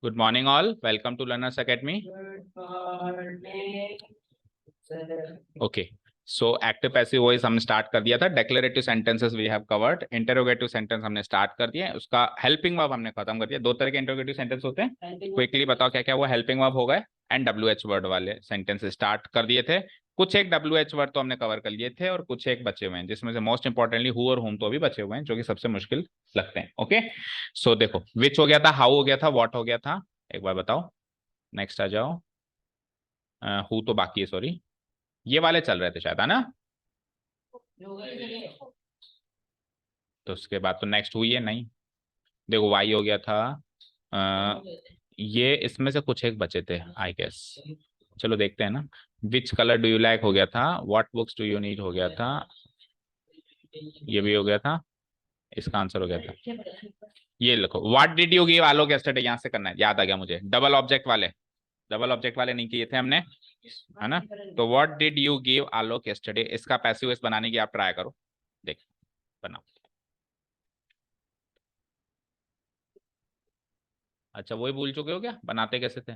Good morning, all. Welcome to Learners Academy. Okay. So active passive voice हमने start कर दिया था. Declarative sentences we have covered. Interrogative sentence हमने start कर दिया. उसका हेल्पिंग वर्ब हमने खत्म कर दिया. दो तरह के इंटरोगेटिव सेंटेंस होते हैं. क्विकली बताओ क्या क्या वो हेल्पिंग वर्ब हो गए एंड WH वर्ड वाले सेंटेंस स्टार्ट कर दिए थे. कुछ एक WH वर्ड तो हमने कवर कर लिए थे और कुछ एक बचे हुए हैं, जिसमें से मोस्ट इंपॉर्टेंटली हु और हुम तो अभी बचे हुए हैं, जो कि सबसे मुश्किल लगते हैं. ओके, सो देखो, विच हो गया था, हाउ हो गया था, व्हाट हो गया था. एक बार बताओ. नेक्स्ट आ जाओ. हु तो बाकी है, सॉरी. ये वाले चल रहे थे शायद, है ना. तो उसके बाद तो नेक्स्ट हुई है नहीं. देखो, वाई हो गया था. ये इसमें से कुछ एक बचे थे आई गेस. चलो देखते हैं ना. Which colour do you like हो गया था. What books do you need हो गया था. ये भी हो गया था. इसका आंसर हो गया था. ये लिखो, what did you give Alok yesterday. यहां से करना है, याद आ गया मुझे. डबल ऑब्जेक्ट वाले, डबल ऑब्जेक्ट वाले नहीं किए थे हमने, है ना. तो what did you give Alok yesterday, इसका पैसिव वॉइस बनाने की आप ट्राई करो. देख, बनाओ. अच्छा, वही भूल चुके हो क्या, बनाते कैसे थे.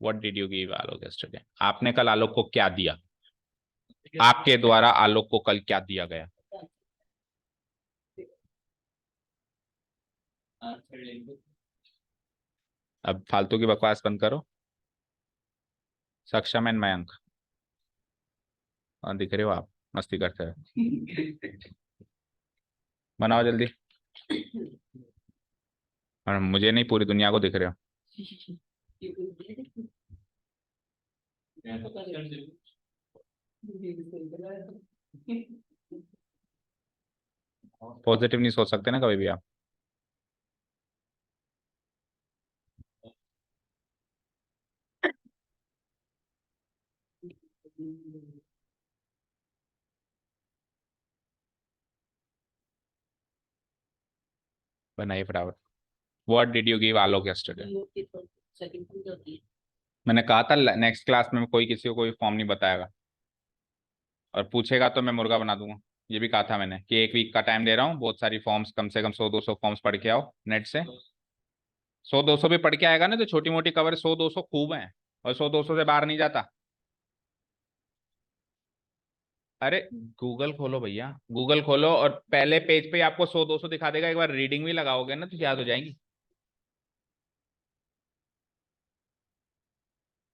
What did you give Alok yesterday, आपने कल आलोक को क्या दिया. आपके द्वारा आलोक को कल क्या दिया गया. अब फालतू की बकवास बंद करो. सक्षम एंड मयंक. दिख रहे हो आप, मस्ती करते हैं. बनाओ जल्दी. और मुझे नहीं, पूरी दुनिया को दिख रहे हो. पॉजिटिव नहीं सोच सकते ना कभी भी आप. बनाइए फटाफट. What did you give Alok yesterday. मैंने कहा था नेक्स्ट क्लास में कोई किसी को कोई फॉर्म नहीं बताएगा, और पूछेगा तो मैं मुर्गा बना दूंगा. ये भी कहा था मैंने कि एक वीक का टाइम दे रहा हूँ, बहुत सारी फॉर्म्स, कम से कम 100-200 फॉर्म्स पढ़ के आओ नेट से. 100-200 भी पढ़ के आएगा ना तो छोटी मोटी कवर 100-200 खूब है, और 100-200 से बाहर नहीं जाता. अरे गूगल खोलो भैया, गूगल खोलो और पहले पेज पे आपको 100-200 दिखा देगा. एक बार रीडिंग भी लगाओगे ना तो याद हो जाएंगी.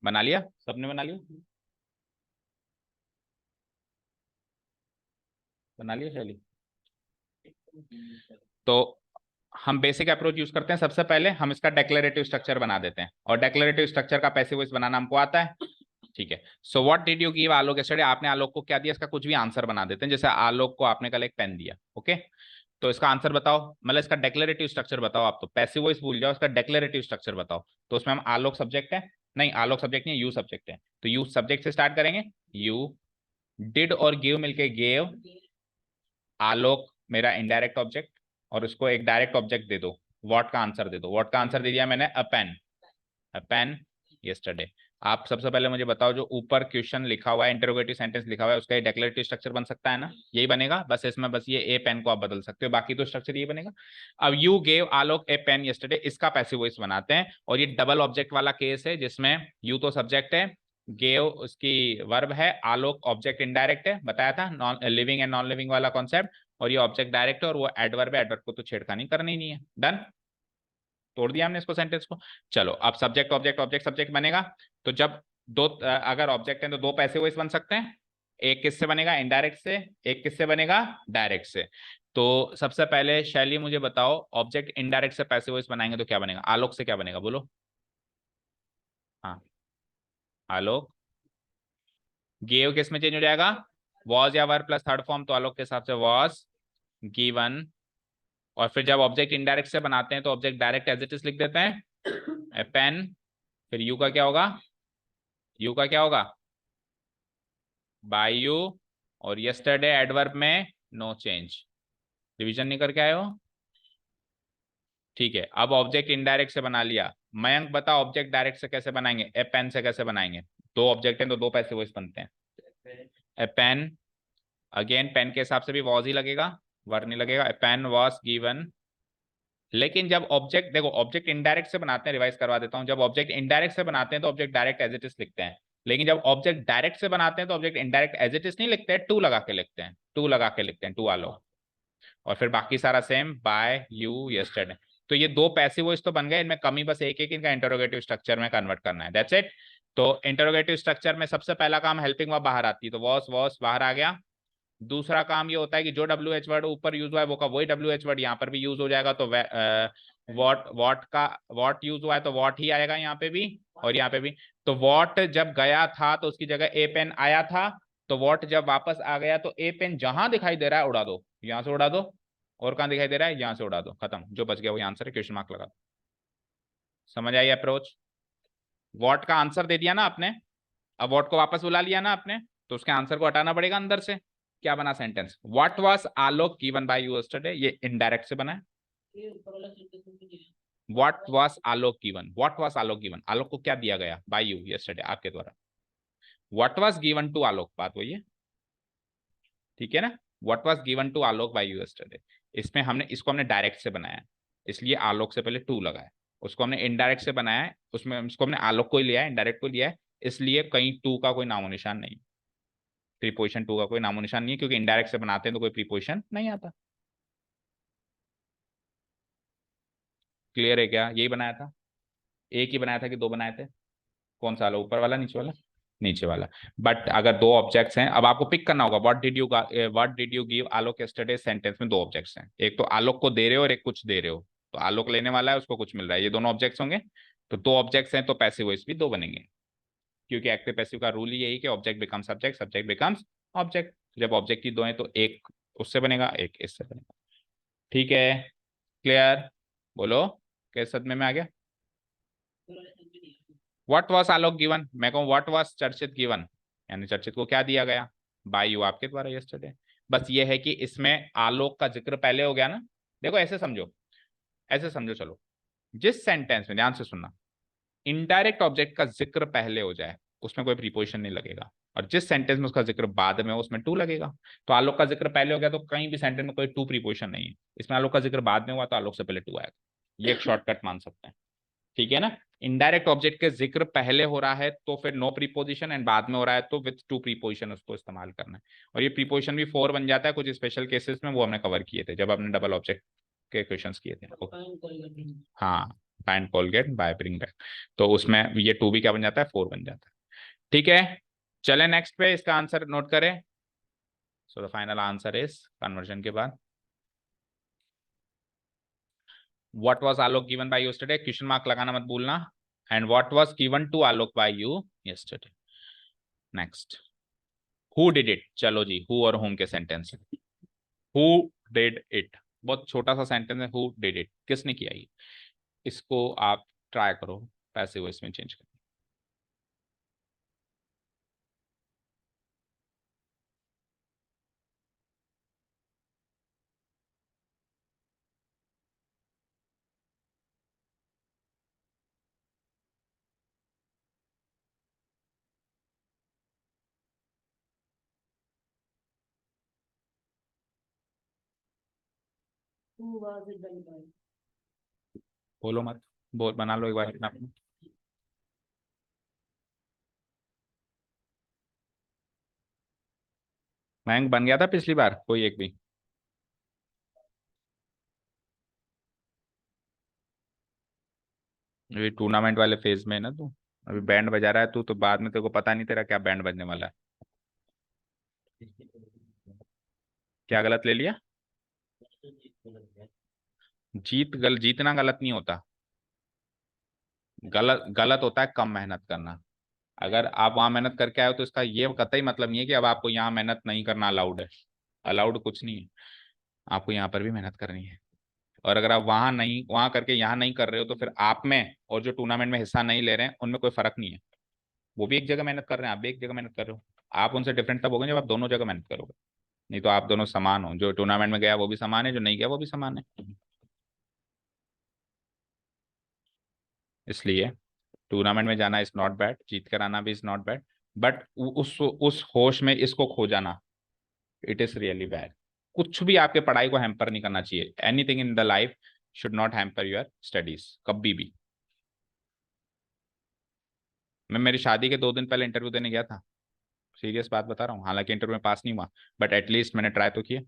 बना लिया, सबने बना लिया. बना लिया शैली. तो हम बेसिक अप्रोच यूज करते हैं. सबसे पहले हम इसका डेक्लेरेटिव स्ट्रक्चर बना देते हैं, और डेक्लेरेटिव स्ट्रक्चर का पैसिव वॉइस बनाना हमको आता है. ठीक है. So what did you give Alok yesterday, आपने आलोक को क्या दिया, इसका कुछ भी आंसर बना देते हैं. जैसे आलोक को आपने कल एक पेन दिया. ओके, तो इसका आंसर बताओ, मतलब इसका डेक्लेरेटिव स्ट्रक्चर बताओ. आप तो पैसिव वॉइस भूल जाओ, इसका डेक्लेरेटिव स्ट्रक्चर बताओ. तो उसमें हम आलोक सब्जेक्ट है, नहीं आलोक सब्जेक्ट नहीं, यू सब्जेक्ट है. तो यू सब्जेक्ट से स्टार्ट करेंगे. यू डिड और गिव मिलके गेव. आलोक मेरा इनडायरेक्ट ऑब्जेक्ट, और उसको एक डायरेक्ट ऑब्जेक्ट दे दो. व्हाट का आंसर दे दो. व्हाट का आंसर दे दिया मैंने, अ पेन. अ पेन यस्टरडे. आप सबसे पहले मुझे बताओ, जो ऊपर क्वेश्चन लिखा हुआ है, इंटरोगेटिव सेंटेंस लिखा हुआ है, उसका डेक्लेरेटिव स्ट्रक्चर बन सकता है ना. यही बनेगा, बस इसमें बस ये ए पेन को आप बदल सकते हो, बाकी तो स्ट्रक्चर ये बनेगा. अब you gave Alok a pen yesterday, इसका पैसिव वॉइस बनाते हैं. और ये डबल ऑब्जेक्ट वाला केस है, जिसमें यू तो सब्जेक्ट है, गेव उसकी वर्ब है, आलोक ऑब्जेक्ट इनडायरेक्ट है, बताया था non living and non living वाला कॉन्सेप्ट. और ये ऑब्जेक्ट डायरेक्ट है, और वो एडवर्ब है, एडवर्ब को तो छेड़खानी करनी नहीं है. डन. तोड़ दिया हमने इसको, सेंटेंस को. चलो, अब सब्जेक्ट ऑब्जेक्ट ऑब्जेक्ट सब्जेक्ट बनेगा. तो जब दो अगर ऑब्जेक्ट है तो दो पैसिव वॉइस बन सकते हैं. एक किससे बनेगा, इनडायरेक्ट से. एक किससे बनेगा, डायरेक्ट से. तो सबसे पहले शैली मुझे बताओ, ऑब्जेक्ट इनडायरेक्ट से पैसिव वॉइस बनाएंगे तो क्या बनेगा. आलोक से क्या बनेगा बोलो. हाँ, आलोक. गेव किस में चेंज हो जाएगा, वॉज या वर प्लस थर्ड फॉर्म, तो आलोक के हिसाब से वॉज गिवन. और फिर जब ऑब्जेक्ट इनडायरेक्ट से बनाते हैं तो object direct as it is लिख देते हैं, पेन. फिर यू का क्या होगा, यू का क्या होगा, बाय यू. और यस्टरडे एडवर्ब में नो चेंज. रिवीजन नहीं करके आए हो. ठीक है, अब ऑब्जेक्ट इनडायरेक्ट से बना लिया. मयंक बता, ऑब्जेक्ट डायरेक्ट से कैसे बनाएंगे, ए पेन से कैसे बनाएंगे. दो ऑब्जेक्ट हैं तो दो पैसे वॉइस बनते हैं. ए पेन अगेन पेन के हिसाब से भी वॉज ही लगेगा, वर नहीं लगेगा। Pen was given. लेकिन जब ऑब्जेक्ट, देखो ऑब्जेक्ट इनडायरेक्ट से बनाते हैं, रिवाइज करवा देता हूं, जब ऑब्जेक्ट इनडायरेक्ट से बनाते हैं तो object direct as it is लिखते हैं। लेकिन जब ऑब्जेक्ट डायरेक्ट से बनाते हैं तो object indirect as it is नहीं लिखते हैं, टू लगा के लिखते हैं, टू लगा के लिखते हैं, टू आलो। और फिर बाकी सारा सेम, बाय यू यस्टरडे। तो ये दो पैसिव वॉइस तो बन गए, इनमें कमी बस एक एक इनका इंटरोगेटिव स्ट्रक्चर में कन्वर्ट करना है, दैट्स इट। तो इंटरोगेटिव स्ट्रक्चर में सबसे पहला काम हेल्पिंग वर्ब बाहर आती है, तो वॉस बाहर आ गया। दूसरा काम ये होता है कि जो डब्ल्यू एच वर्ड ऊपर यूज हुआ है वो का वही डब्ल्यू एच वर्ड यहाँ पर भी यूज हो जाएगा, तो वॉट का वॉट यूज हुआ है तो वॉट ही आएगा यहाँ पे भी और यहाँ पे भी। तो वॉट जब गया था तो उसकी जगह ए पेन आया था, तो वॉट जब वापस आ गया तो ए पेन जहां दिखाई दे रहा है उड़ा दो, यहाँ से उड़ा दो। और कहाँ दिखाई दे रहा है, यहाँ से उड़ा दो, खत्म, जो बच गया वही आंसर है, क्वेश्चन मार्क लगा दो। समझ आई अप्रोच? वॉट का आंसर दे दिया ना आपने, अब वॉट को वापस बुला लिया ना आपने, तो उसके आंसर को हटाना पड़ेगा अंदर से। क्या बना sentence, what was Alok given by you yesterday, ये इनडायरेक्ट से बना है। What was Alok given, what was Alok given, Alok को क्या दिया गया बाय यू यस्टरडे, आपके द्वारा। What was given to Alok, बात वही है, ठीक है ना। What was given to Alok by you yesterday, इसमें हमने इसको हमने डायरेक्ट से बनाया है, इसलिए आलोक से पहले टू लगा है। उसको हमने इनडायरेक्ट से बनाया है, उसमें उसको हमने आलोक को ही लिया है, इनडायरेक्ट को लिया है, इसलिए कहीं टू का कोई नामो निशान नहीं, प्रीपोजिशन टू का कोई नामो निशान नहीं है, क्योंकि इनडायरेक्ट से बनाते हैं तो कोई प्रीपोजिशन नहीं आता। क्लियर है क्या, यही बनाया था, एक ही बनाया था कि दो बनाए थे, कौन सा वाला, ऊपर वाला नीचे वाला, नीचे वाला। बट अगर दो ऑब्जेक्ट्स हैं, अब आपको पिक करना होगा, what did you give Alok yesterday, sentence में दो ऑब्जेक्ट्स हैं, एक तो आलोक को दे रहे हो और एक कुछ दे रहे हो, तो आलोक लेने वाला है, उसको कुछ मिल रहा है, ये दोनों ऑब्जेक्ट्स होंगे। तो दो ऑब्जेक्ट्स हैं तो पैसिव वॉइस भी दो बनेंगे, क्योंकि एक्टिव पैसिव का रूल यही कि object become subject, subject becomes object. जब ऑब्जेक्ट ही दो हैं तो एक उससे बनेगा, एक इससे बनेगा, ठीक है। क्लियर, बोलो, कैसे सदमे में आ गया। व्हाट वाज आलोक गिवन, मैं कहूँ व्हाट वाज चर्चित गिवन, यानी चर्चित को क्या दिया गया बाय यू, आपके द्वारा यस्टरडे। बस ये है कि इसमें आलोक का जिक्र पहले हो गया ना। देखो ऐसे समझो, ऐसे समझो, चलो, जिस सेंटेंस में, ध्यान से सुनना, इनडायरेक्ट ऑब्जेक्ट का जिक्र पहले हो जाए उसमें कोई प्रीपोजिशन नहीं लगेगा, और जिस सेंटेंस में उसका जिक्र बाद में हो उसमें टू लगेगा। तो आलोक का जिक्र पहले हो गया तो कहीं भी सेंटेंस में कोई टू प्रीपोजिशन नहीं है, इसमें आलोक का जिक्र बाद में हुआ तो आलोक से पहले टू आएगा, ये एक शॉर्टकट मान सकते हैं, ठीक है ना। इनडायरेक्ट ऑब्जेक्ट के जिक्र पहले हो रहा है तो फिर नो प्रीपोजिशन, एंड बाद में हो रहा है तो विथ टू प्रीपोजिशन उसको इस्तेमाल करना है। और ये प्रीपोजिशन भी फोर बन जाता है कुछ स्पेशल केसेस में, वो हमने कवर किए थे जब हमने डबल ऑब्जेक्ट के क्वेश्चंस किए थे। हाँ, find Colgate by bring back, तो उसमें ये टू भी क्या बन जाता है, फोर बन जाता है, ठीक है। चले नेक्स्ट पे, इसका आंसर नोट करें। So the final answer is, conversion के बाद, what was Alok given by yesterday, question mark लगाना मत भूलना, and what was given to Alok by you yesterday. Next, who did it, चलो जी, हु और होम के सेंटेंस। हु डिड इट, बहुत छोटा सा सेंटेंस है, हु डिड इट, किसने किया ये, इसको आप ट्राई करो पैसिव वॉइस में चेंज कर। बोलो मत, बोल, बना लो एक बार अपना अपना। मैंग बन गया था पिछली बार कोई एक भी, अभी टूर्नामेंट वाले फेज में है ना तू, अभी बैंड बजा रहा है तू, तो बाद में तेरे को पता नहीं तेरा क्या बैंड बजने वाला है। क्या गलत ले लिया, जीतना गलत नहीं होता, गलत गलत होता है कम मेहनत करना। अगर आप वहां मेहनत करके आए हो तो इसका ये कतई मतलब नहीं है कि अब आपको यहाँ मेहनत नहीं करना अलाउड है, अलाउड कुछ नहीं है, आपको यहाँ पर भी मेहनत करनी है। और अगर आप वहां नहीं, वहां करके यहाँ नहीं कर रहे हो तो फिर आप में और जो टूर्नामेंट में हिस्सा नहीं ले रहे हैं उनमें कोई फर्क नहीं है, वो भी एक जगह मेहनत कर रहे हैं, आप भी एक जगह मेहनत कर रहे हो। आप उनसे डिफरेंट तब हो गए जब आप दोनों जगह मेहनत करोगे, नहीं तो आप दोनों समान हो, जो टूर्नामेंट में गया वो भी समान है, जो नहीं गया वो भी समान है। इसलिए टूर्नामेंट में जाना इज नॉट बैड, जीत कर आना भी इज नॉट बैड, बट उस होश में इसको खो जाना, इट इज रियली बैड। कुछ भी आपके पढ़ाई को हैम्पर नहीं करना चाहिए। Anything in the life should not hamper your studies, कभी भी। मैं मेरी शादी के 2 दिन पहले इंटरव्यू देने गया था, सीरियस बात बता रहा हूँ, हालांकि इंटरव्यू में पास नहीं हुआ, बट एटलीस्ट मैंने ट्राई तो किया।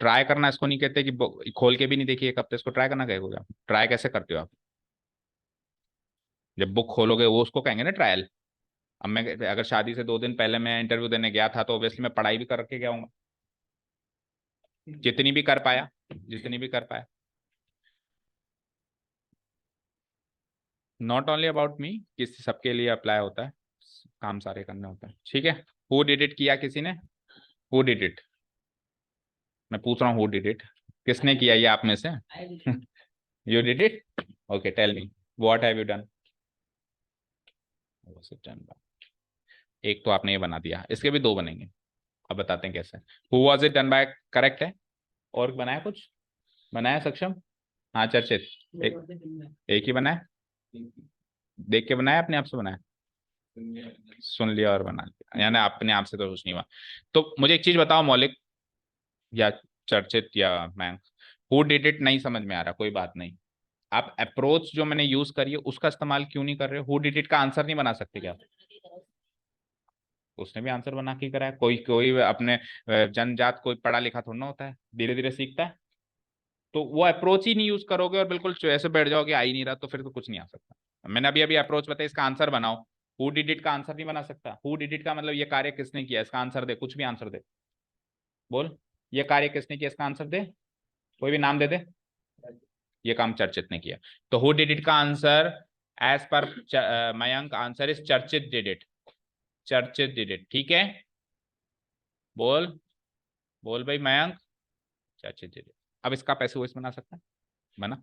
ट्राई करना इसको नहीं कहते कि खोल के भी नहीं देखिए एक हफ्ते, इसको ट्राई करना कहेगा? ट्राई कैसे करते हो आप? जब बुक खोलोगे वो उसको कहेंगे ना ट्रायल। अब मैं अगर शादी से 2 दिन पहले मैं इंटरव्यू देने गया था तो ऑब्वियसली मैं पढ़ाई भी करके गया हूँ, जितनी भी कर पाया, जितनी भी कर पाया। नॉट ओनली अबाउट मी, किसी सबके लिए अप्लाई होता है, काम सारे करने होते हैं, ठीक है। हु डिड इट किया किसी ने? Who did it? मैं पूछ रहा हूँ हु डिड इट, किसने किया ये आप में से? You did it? Okay, tell me what have you done? एक तो आपने ये बना दिया, इसके भी 2 बनेंगे, अब बताते हैं कैसे। Who was it done bye, correct है। और बनाया कुछ? बनाया सक्षम? हाँ चर्चित। एक ही बनाया, देख के बनाया अपने आप से बनाया? सुन लिया और बना लिया, यानी अपने आप से तो कुछ नहीं हुआ। तो मुझे एक चीज बताओ मौलिक या चर्चित या मैं, हु डिड इट नहीं समझ में आ रहा, कोई बात नहीं। आप अप्रोच जो मैंने यूज करी है उसका इस्तेमाल क्यों नहीं कर रहे हो? हु डिड इट का आंसर नहीं बना सकते क्या? उसने भी आंसर बना के कराया। कोई कोई अपने जनजात कोई पढ़ा लिखा थोड़ा ना होता है, धीरे धीरे सीखता है। तो वो अप्रोच ही नहीं यूज करोगे और बिल्कुल ऐसे बैठ जाओगे आ ही नहीं रहा, तो फिर तो कुछ नहीं आ सकता। मैंने अभी अभी अप्रोच बताया, इसका आंसर बनाओ। हु डिड इट का आंसर नहीं बना सकता। हु डिड इट का मतलब ये कार्य किसने किया, इसका आंसर दे, कुछ भी आंसर दे, बोल ये कार्य किसने किया, इसका आंसर दे, कोई भी नाम दे दे। ये काम चर्चित ने किया। तो हु डिड इट का answer as per Mayank answer is Charchit did it. Charchit did it, ठीक है। बोल, बोल भाई मयंक, चर्चित डिड इट। अब इसका पैसे वॉइस बना सकता है? बना।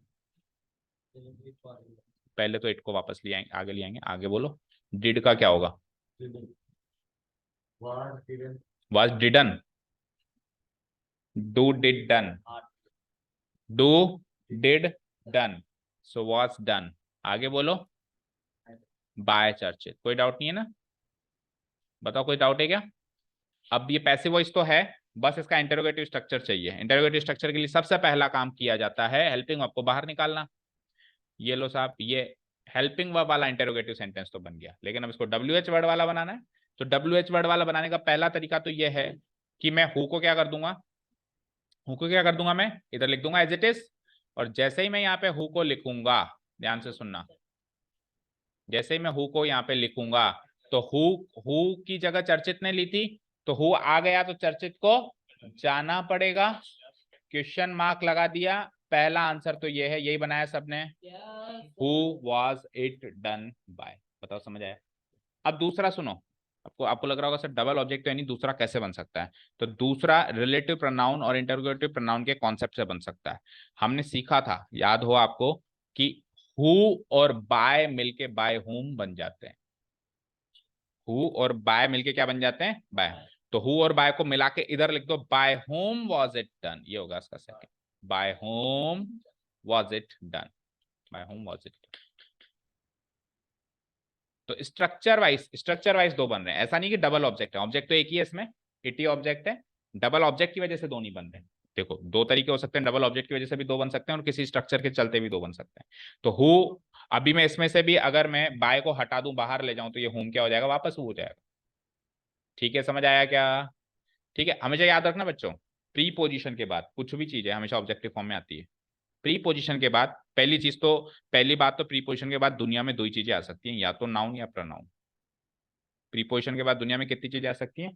पहले तो इट को वापस ले आएंगे, आगे ले आएंगे, आगे बोलो। डिड का क्या होगा? Was didn't, do did done, do did done, so was done. आगे बोलो, बाय चर्चित। कोई डाउट नहीं है ना? बताओ कोई डाउट है क्या? अब ये पैसिव वॉइस तो है, बस इसका इंटरोगेटिव स्ट्रक्चर चाहिए। इंटरोगेटिव स्ट्रक्चर के लिए सबसे पहला काम किया जाता है हेल्पिंग वर्ब को बाहर निकालना। ये लो साहब, ये हेल्पिंग वर्ब वाला इंटरोगेटिव सेंटेंस तो बन गया, लेकिन अब इसको WH वर्ड वाला बनाना है। तो WH वर्ड वाला बनाने का पहला तरीका तो ये है कि मैं हु को क्या कर दूंगा, हु को क्या कर दूंगा, मैं इधर लिख दूंगा एज इट इज। और जैसे ही मैं यहाँ पे हु को लिखूंगा, ध्यान से सुनना, जैसे ही मैं हु को यहाँ पे लिखूंगा तो हु, हु की जगह चर्चित ने ली थी, तो हु आ गया तो चर्चित को जाना पड़ेगा। क्वेश्चन मार्क लगा दिया। पहला आंसर तो ये है, यही बनाया सबने। Who was it done bye. बताओ समझ आया? अब दूसरा सुनो, आपको आपको लग रहा होगा सर डबल ऑब्जेक्ट तो यानी दूसरा कैसे बन सकता है? तो दूसरा रिलेटिव प्रोनाउन और इंटरोगेटिव प्रोनाउन के कॉन्सेप्ट से बन सकता है। हमने सीखा था, याद हो आपको, कि हु और बाय मिलके बाय हुम बन जाते हैं। हु और बाय मिलके क्या बन जाते हैं? बाय। तो हु और बाय को मिला के इधर लिख दो, by whom was it done, ये होगा इसका second. By whom was it done, by whom was it. तो स्ट्रक्चर वाइज 2 बन रहे हैं, ऐसा नहीं कि डबल ऑब्जेक्ट है। ऑब्जेक्ट तो एक ही है इसमें, इट ही ऑब्जेक्ट है। डबल ऑब्जेक्ट की वजह से 2 नहीं बन रहे। देखो 2 तरीके हो सकते हैं, डबल ऑब्जेक्ट की वजह से भी 2 बन सकते हैं और किसी स्ट्रक्चर के चलते भी 2 बन सकते हैं। तो हु, अभी मैं इसमें से भी अगर मैं बाय को हटा दूं, बाहर ले जाऊं, तो ये होम क्या हो जाएगा, वापस हो जाएगा। ठीक है, समझ आया क्या? ठीक है, हमेशा याद रखना बच्चों, प्री पोजिशन के बाद कुछ भी चीज है हमेशा ऑब्जेक्टिव फॉर्म में आती है। प्री पोजिशन के बाद पहली चीज तो, पहली बात तो प्री पोजिशन के बाद दुनिया में 2 ही चीजें आ सकती हैं, या तो नाउन या प्रोनाउन। प्रीपोजिशन के बाद दुनिया में कितनी चीजें आ सकती हैं?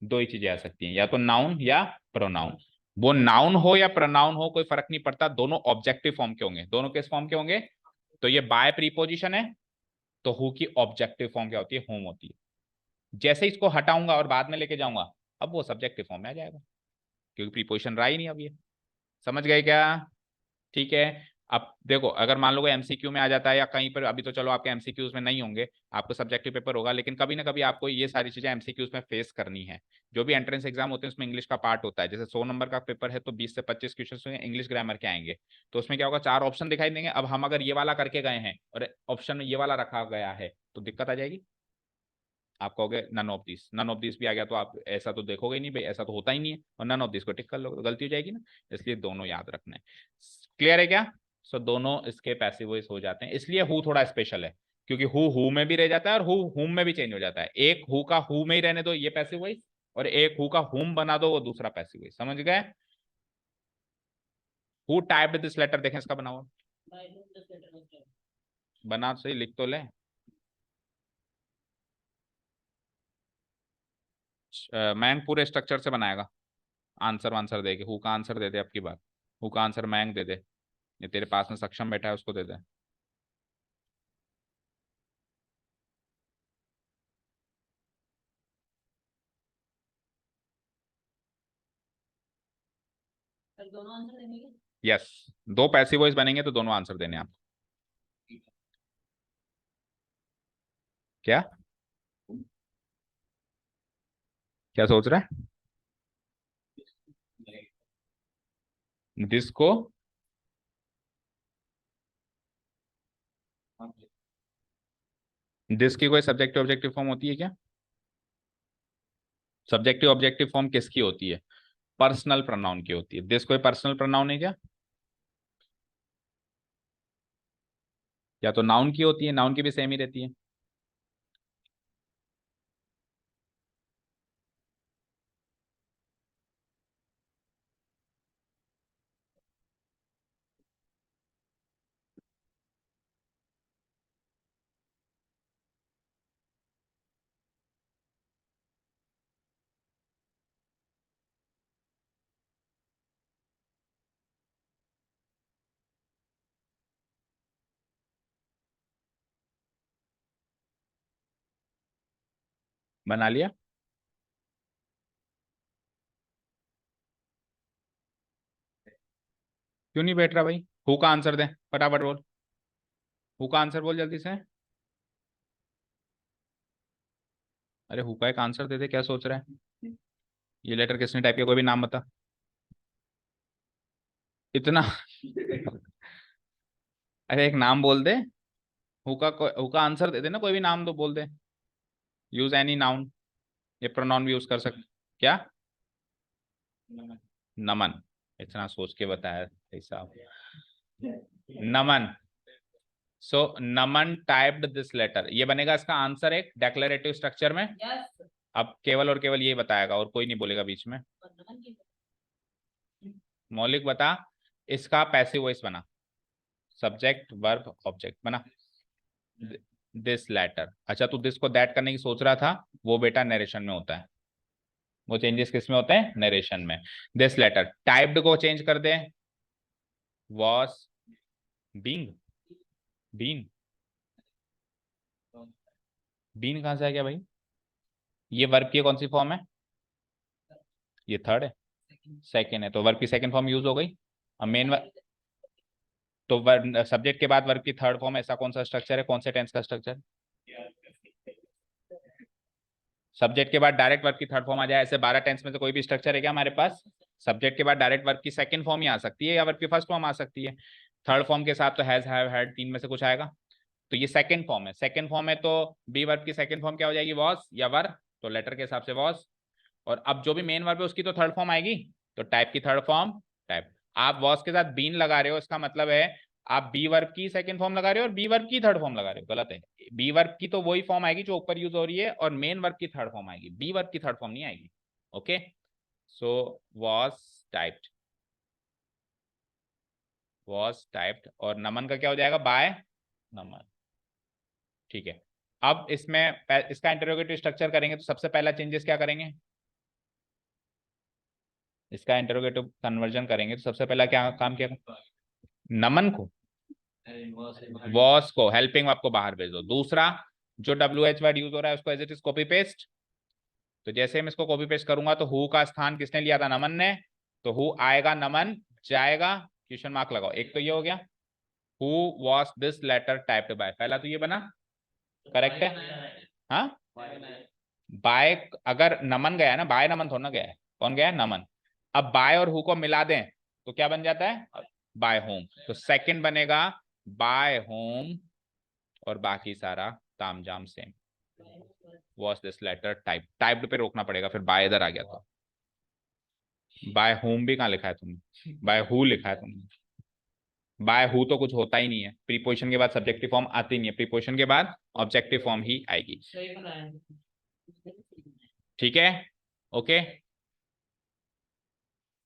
2 ही चीजें आ सकती हैं, या तो नाउन या प्रोनाउन। वो नाउन हो या प्रोनाउन हो कोई फर्क नहीं पड़ता, दोनों ऑब्जेक्टिव फॉर्म के होंगे। दोनों किस फॉर्म के होंगे? तो ये बाय प्रीपोजिशन है, तो हु की ऑब्जेक्टिव फॉर्म क्या होती है? होम होती है। जैसे इसको हटाऊंगा और बाद में लेके जाऊंगा, अब वो सब्जेक्टिव फॉर्म में आ जाएगा, क्योंकि प्रीपोजिशन रहा ही नहीं अब ये। समझ गए क्या? ठीक है। अब देखो, अगर मान लो कोई एमसीक्यू में आ जाता है या कहीं पर, अभी तो चलो आपके एमसीक्यूज में नहीं होंगे, आपको सब्जेक्टिव पेपर होगा, लेकिन कभी ना कभी आपको ये सारी चीजें एमसीक्यूज में फेस करनी है। जो भी एंट्रेंस एग्जाम होते हैं उसमें इंग्लिश का पार्ट होता है। जैसे 100 नंबर का पेपर है तो 20 से 25 क्वेश्चन इंग्लिश ग्रामर के आएंगे। तो उसमें क्या होगा, 4 ऑप्शन दिखाई देंगे। अब हम अगर ये वाला करके गए हैं और ऑप्शन में ये वाला रखा गया है तो दिक्कत आ जाएगी। आप कहोगे none of this, none of this भी आ गया तो आप ऐसा तो देखोगे ही नहीं भाई, ऐसा तो होता ही नहीं है, और नन ऑफ दिस को टिक कर लो, गलती हो जाएगी ना, इसलिए दोनों याद रखना है। क्लियर है क्या? सो दोनों इसके पैसिव वॉइस हो जाते हैं, इसलिए हु थोड़ा स्पेशल है, क्योंकि हु में भी रह जाता है और हुम में भी चेंज हो जाता है। एक हु का हु में ही रहने दो, ये पैसिव वॉइस, और एक हु का हुम बना दो, वो दूसरा पैसिव वॉइस। समझ गए? हु टाइप्ड दिस लेटर, देखें इसका बना हुआ, बना सही, लिख तो ले। मैंग पूरे स्ट्रक्चर से बनाएगा, आंसर वांसर दे के, हु का आंसर दे दे, अब की बार हु का आंसर मैंग दे दे, ये तेरे पास में सक्षम बैठा है उसको दे दे। दोनों आंसर देने के? यस, दो पैसिव वॉइस बनेंगे तो दोनों आंसर देने हैं आप। क्या क्या सोच रहा है? दिस को दिस की कोई सब्जेक्टिव ऑब्जेक्टिव फॉर्म होती है क्या? सब्जेक्टिव ऑब्जेक्टिव फॉर्म किसकी होती है? पर्सनल प्रोनाउन की होती है। दिस कोई पर्सनल प्रोनाउन है क्या? या तो नाउन की होती है, नाउन की भी सेम ही रहती है। बना लिया? क्यों नहीं बैठ रहा भाई? हु का आंसर दे, फटाफट बोल, हु का आंसर बोल जल्दी से। अरे हु का एक आंसर दे दे, क्या सोच रहा है? ये लेटर किसने टाइप किया, कोई भी नाम बता। इतना अरे एक नाम बोल दे, हु का आंसर दे दे ना, कोई भी नाम दो बोल दे, यूज एनी नाउन, ये प्रोनाउन भी यूज कर सकते। क्या? नमन, इतना सोच के बताया भाई साहब, नमन। सो नमन टाइप्ड दिस लेटर, ये बनेगा इसका आंसर एक डेक्लेरेटिव स्ट्रक्चर में। यस। अब केवल और केवल ये बताएगा और कोई नहीं बोलेगा बीच में। मौलिक बता, इसका पैसिव वॉइस बना, सब्जेक्ट वर्ब ऑब्जेक्ट बना। दिस लेटर, अच्छा तू दिस को दैट करने की सोच रहा था, वो बेटा नरेशन में होता है, वो चेंजेस किस में होते हैं? नरेशन में। दिस लेटर टाइप्ड को चेंज कर दे, वॉस बीइंग, बीन, बीन कहां से आ गया भाई? ये वर्ब की कौन सी फॉर्म है? ये थर्ड है, सेकेंड है, तो वर्ब की सेकेंड फॉर्म यूज हो गई। अब मेन तो वर्ब सब्जेक्ट के बाद वर्ब की थर्ड फॉर्म, ऐसा कौन सा स्ट्रक्चर है, कौन से टेंस का स्ट्रक्चर? सब्जेक्ट के बाद डायरेक्ट वर्ब की थर्ड फॉर्म आ जाए, ऐसे 12 टेंस में से कोई भी स्ट्रक्चर है क्या हमारे पास? सब्जेक्ट के बाद डायरेक्ट वर्ब की सेकंड फॉर्म ही आ सकती है, या वर्ब की फर्स्ट फॉर्म आ सकती है। थर्ड फॉर्म के साथ तो हैज, हैव, हैड, तीन में से कुछ आएगा। तो ये सेकंड फॉर्म है, सेकंड फॉर्म है तो बी वर्ब की सेकंड फॉर्म क्या हो जाएगी? वॉज या वर, तो लेटर के हिसाब से वॉज। और अब जो भी मेन वर्ब है उसकी तो थर्ड फॉर्म आएगी, तो टाइप की थर्ड फॉर्म टाइप। आप वॉज के साथ बीन लगा रहे हो, इसका मतलब है आप बी वर्ब की सेकंड फॉर्म लगा रहे हो और बी वर्ब की थर्ड फॉर्म लगा रहे हो, गलत है। बी वर्ब की तो वही फॉर्म आएगी जो ऊपर यूज हो रही है, और मेन वर्ब की थर्ड फॉर्म आएगी, बी वर्ब की थर्ड फॉर्म नहीं आएगी। Okay, so was typed, was typed, और नमन का क्या हो जाएगा? बाय नमन। ठीक है, अब इसमें इसका इंटरोगेटिव स्ट्रक्चर करेंगे तो सबसे पहला चेंजेस क्या करेंगे? इसका इंटरोगेटिव कन्वर्जन करेंगे तो सबसे पहला क्या काम किया? नमन को, वॉस को, हेल्पिंग आपको बाहर भेज दो। दूसरा, जो डब्ल्यू एच वर्ड यूज हो रहा है उसको as it is copy paste, तो जैसे मैं इसको कॉपी पेस्ट करूंगा तो हु का स्थान किसने लिया था? नमन ने, तो हु आएगा, नमन जाएगा, क्वेश्चन मार्क लगाओ। एक तो ये हो गया, who was this letter typed by, पहला तो ये बना, करेक्ट है। हाँ, बाय, अगर नमन गया है ना, बाय नमन थोड़ा ना गया है, कौन गया है? नमन। अब बाय और हु को मिला दें तो क्या बन जाता है? बाय होम, तो सेकंड बनेगा बाय होम, और बाकी सारा तामझाम same. Was this letter type, typed पे रोकना पड़ेगा, फिर बाय इधर आ गया तो बाय होम भी कहाँ लिखा है तुमने, बाय हु लिखा है तुमने, बाय हु तो कुछ होता ही नहीं है, प्रीपोजिशन के बाद सब्जेक्टिव फॉर्म आती नहीं है, प्रीपोजिशन के बाद ऑब्जेक्टिव फॉर्म ही आएगी। ठीक है, okay.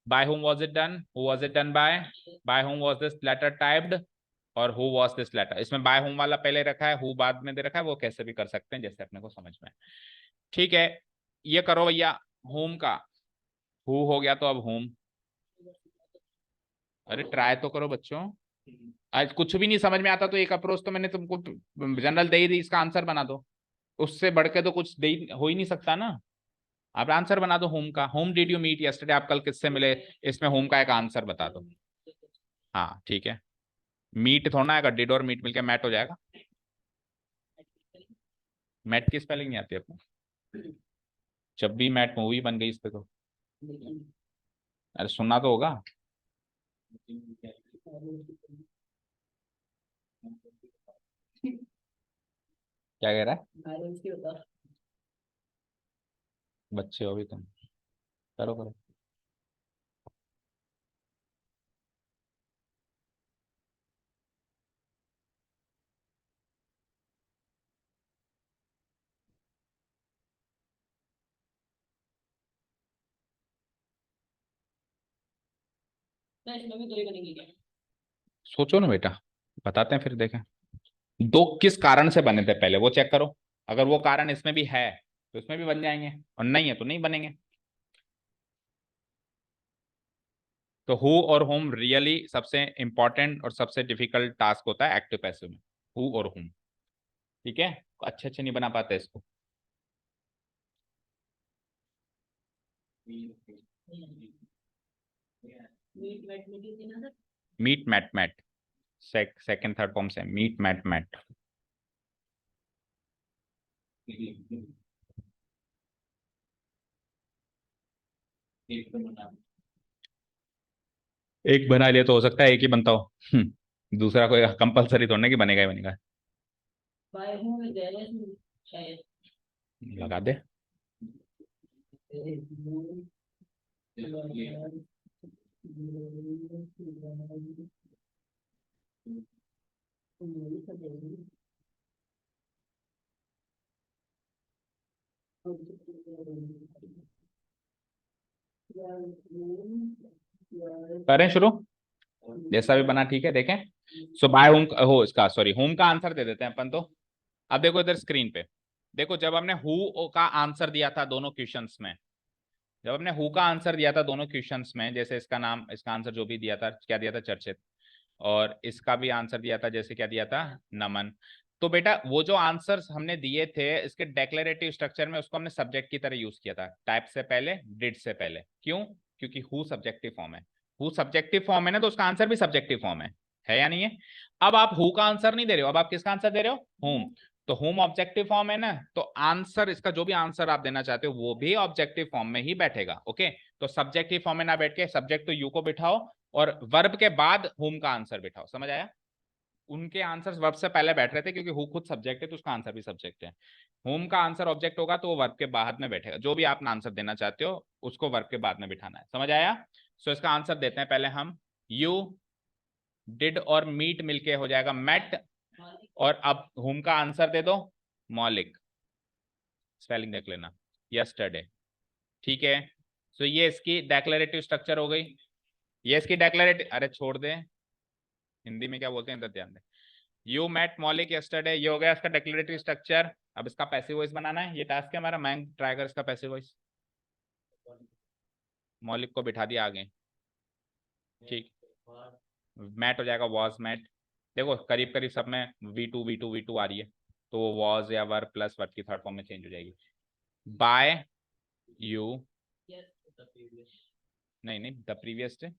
By whom was it done, who was it done by whom was this letter typed, और who was this letter, इसमें by whom वाला पहले रखा है, who बाद में दे रखा है, वो कैसे भी कर सकते हैं जैसे अपने को समझ में। ठीक है, ये करो भैया, whom का who हो गया तो अब whom, अरे ट्राई तो करो बच्चों, आज कुछ भी नहीं समझ में आता तो एक अप्रोच तो मैंने तुमको जनरल दे ही दी, इसका आंसर बना दो, उससे बढ़ के तो कुछ दे हो ही नहीं सकता ना। आप आंसर बना दो होम का, whom did you meet yesterday, आप कल किससे मिले, इसमें होम का एक आंसर बता दो। हाँ ठीक है, मीट थोड़ा आएगा, डिड और मीट मिलकर मैट हो जाएगा। मैट की स्पेलिंग नहीं आती अपने, जब भी मैट मूवी बन गई इस पे तो, अरे सुनना तो होगा। क्या कह रहा है, बच्चे हो भी तुम, करो करो। इसमें भी दो ही बनेंगे क्या? सोचो ना बेटा, बताते हैं फिर देखें, दो किस कारण से बने थे पहले वो चेक करो, अगर वो कारण इसमें भी है तो इसमें भी बन जाएंगे, और नहीं है तो नहीं बनेंगे। तो हु और होम रियली सबसे इंपॉर्टेंट और सबसे डिफिकल्ट टास्क होता है एक्टिव पैसिव में, हु और होम। ठीक है, अच्छे अच्छे नहीं बना पाते इसको। मीट मैट में किस दिन sir? Meet met met, second third form से मीट मैट मैट। एक बना लिया तो हो सकता है एक ही बनता हो, दूसरा कोई कंपलसरी थोड़ा ना कि बनेगा ही बनेगा। बाय हूँ मैं दे रहा हूँ शायद। लगा दे, करें शुरू, जैसा भी बना ठीक है देखें। सो बाय होम हो, इसका सॉरी होम का आंसर दे देते हैं अपन तो। अब देखो इधर स्क्रीन पे, देखो जब हमने हु का आंसर दिया था दोनों क्वेश्चंस में, जब हमने हु का आंसर दिया था दोनों क्वेश्चंस में, जैसे इसका नाम, इसका आंसर जो भी दिया था, क्या दिया था, चर्चित, और इसका भी आंसर दिया था, जैसे क्या दिया था, नमन। तो बेटा वो जो आंसर्स हमने दिए थे इसके डेक्लेरेटिव स्ट्रक्चर में, उसको हमने सब्जेक्ट की तरह यूज किया था, टाइप से पहले, डिड से पहले। क्यों? क्योंकि हु सब्जेक्टिव फॉर्म है, हु सब्जेक्टिव फॉर्म है ना, तो उसका आंसर भी सब्जेक्टिव फॉर्म है या नहीं है? अब आप हु का आंसर नहीं दे रहे हो, अब आप किसका आंसर दे रहे हो, होम। तो होम ऑब्जेक्टिव फॉर्म है ना, तो आंसर, इसका जो भी आंसर आप देना चाहते हो वो भी ऑब्जेक्टिव फॉर्म में ही बैठेगा। ओके, तो सब्जेक्टिव फॉर्म में ना बैठ के सब्जेक्ट तो यू को बिठाओ और वर्ब के बाद होम का आंसर बिठाओ। समझ आया? उनके आंसर्स वर्ब से पहले बैठ रहे थे क्योंकि हु खुद सब्जेक्ट है तो उसका आंसर भी सब्जेक्ट है। होम का आंसर ऑब्जेक्ट होगा तो वो वर्ब के बाद में बैठेगा, जो भी आप आंसर देना चाहते हो उसको वर्ब के बाद में बिठाना है। समझ आया? सो इसका आंसर देते हैं पहले हम, यू डिड और मीट मिलके हो जाएगा मेट, और अब होम का आंसर दे दो मौलिक, स्पेलिंग देख लेना, यस्टरडे। ठीक है, सो ये इसकी डेक्लेरेटिव स्ट्रक्चर हो गई, ये इसकी डेक्लेरेटिव, अरे छोड़ दे, हिंदी में क्या बोलते हैं इधर ध्यान दे। यू मेट मौलिक यस्टरडे, ये हो गया इसका डेक्लेरेटिव स्ट्रक्चर। अब इसका पैसिव वॉइस बनाना है, ये टास्क है हमारा, मैं ट्राई कर इसका पैसिव वॉइस। मौलिक को बिठा दिया आगे, ठीक, मैट हो जाएगा वॉज मैट। देखो करीब करीब सब में वी टू आ रही है, तो वो वॉज या वर्ब प्लस वर्ब की थर्ड फॉर्म में चेंज हो जाएगी। बाय यू, नहीं नहीं द प्रीवियस डे,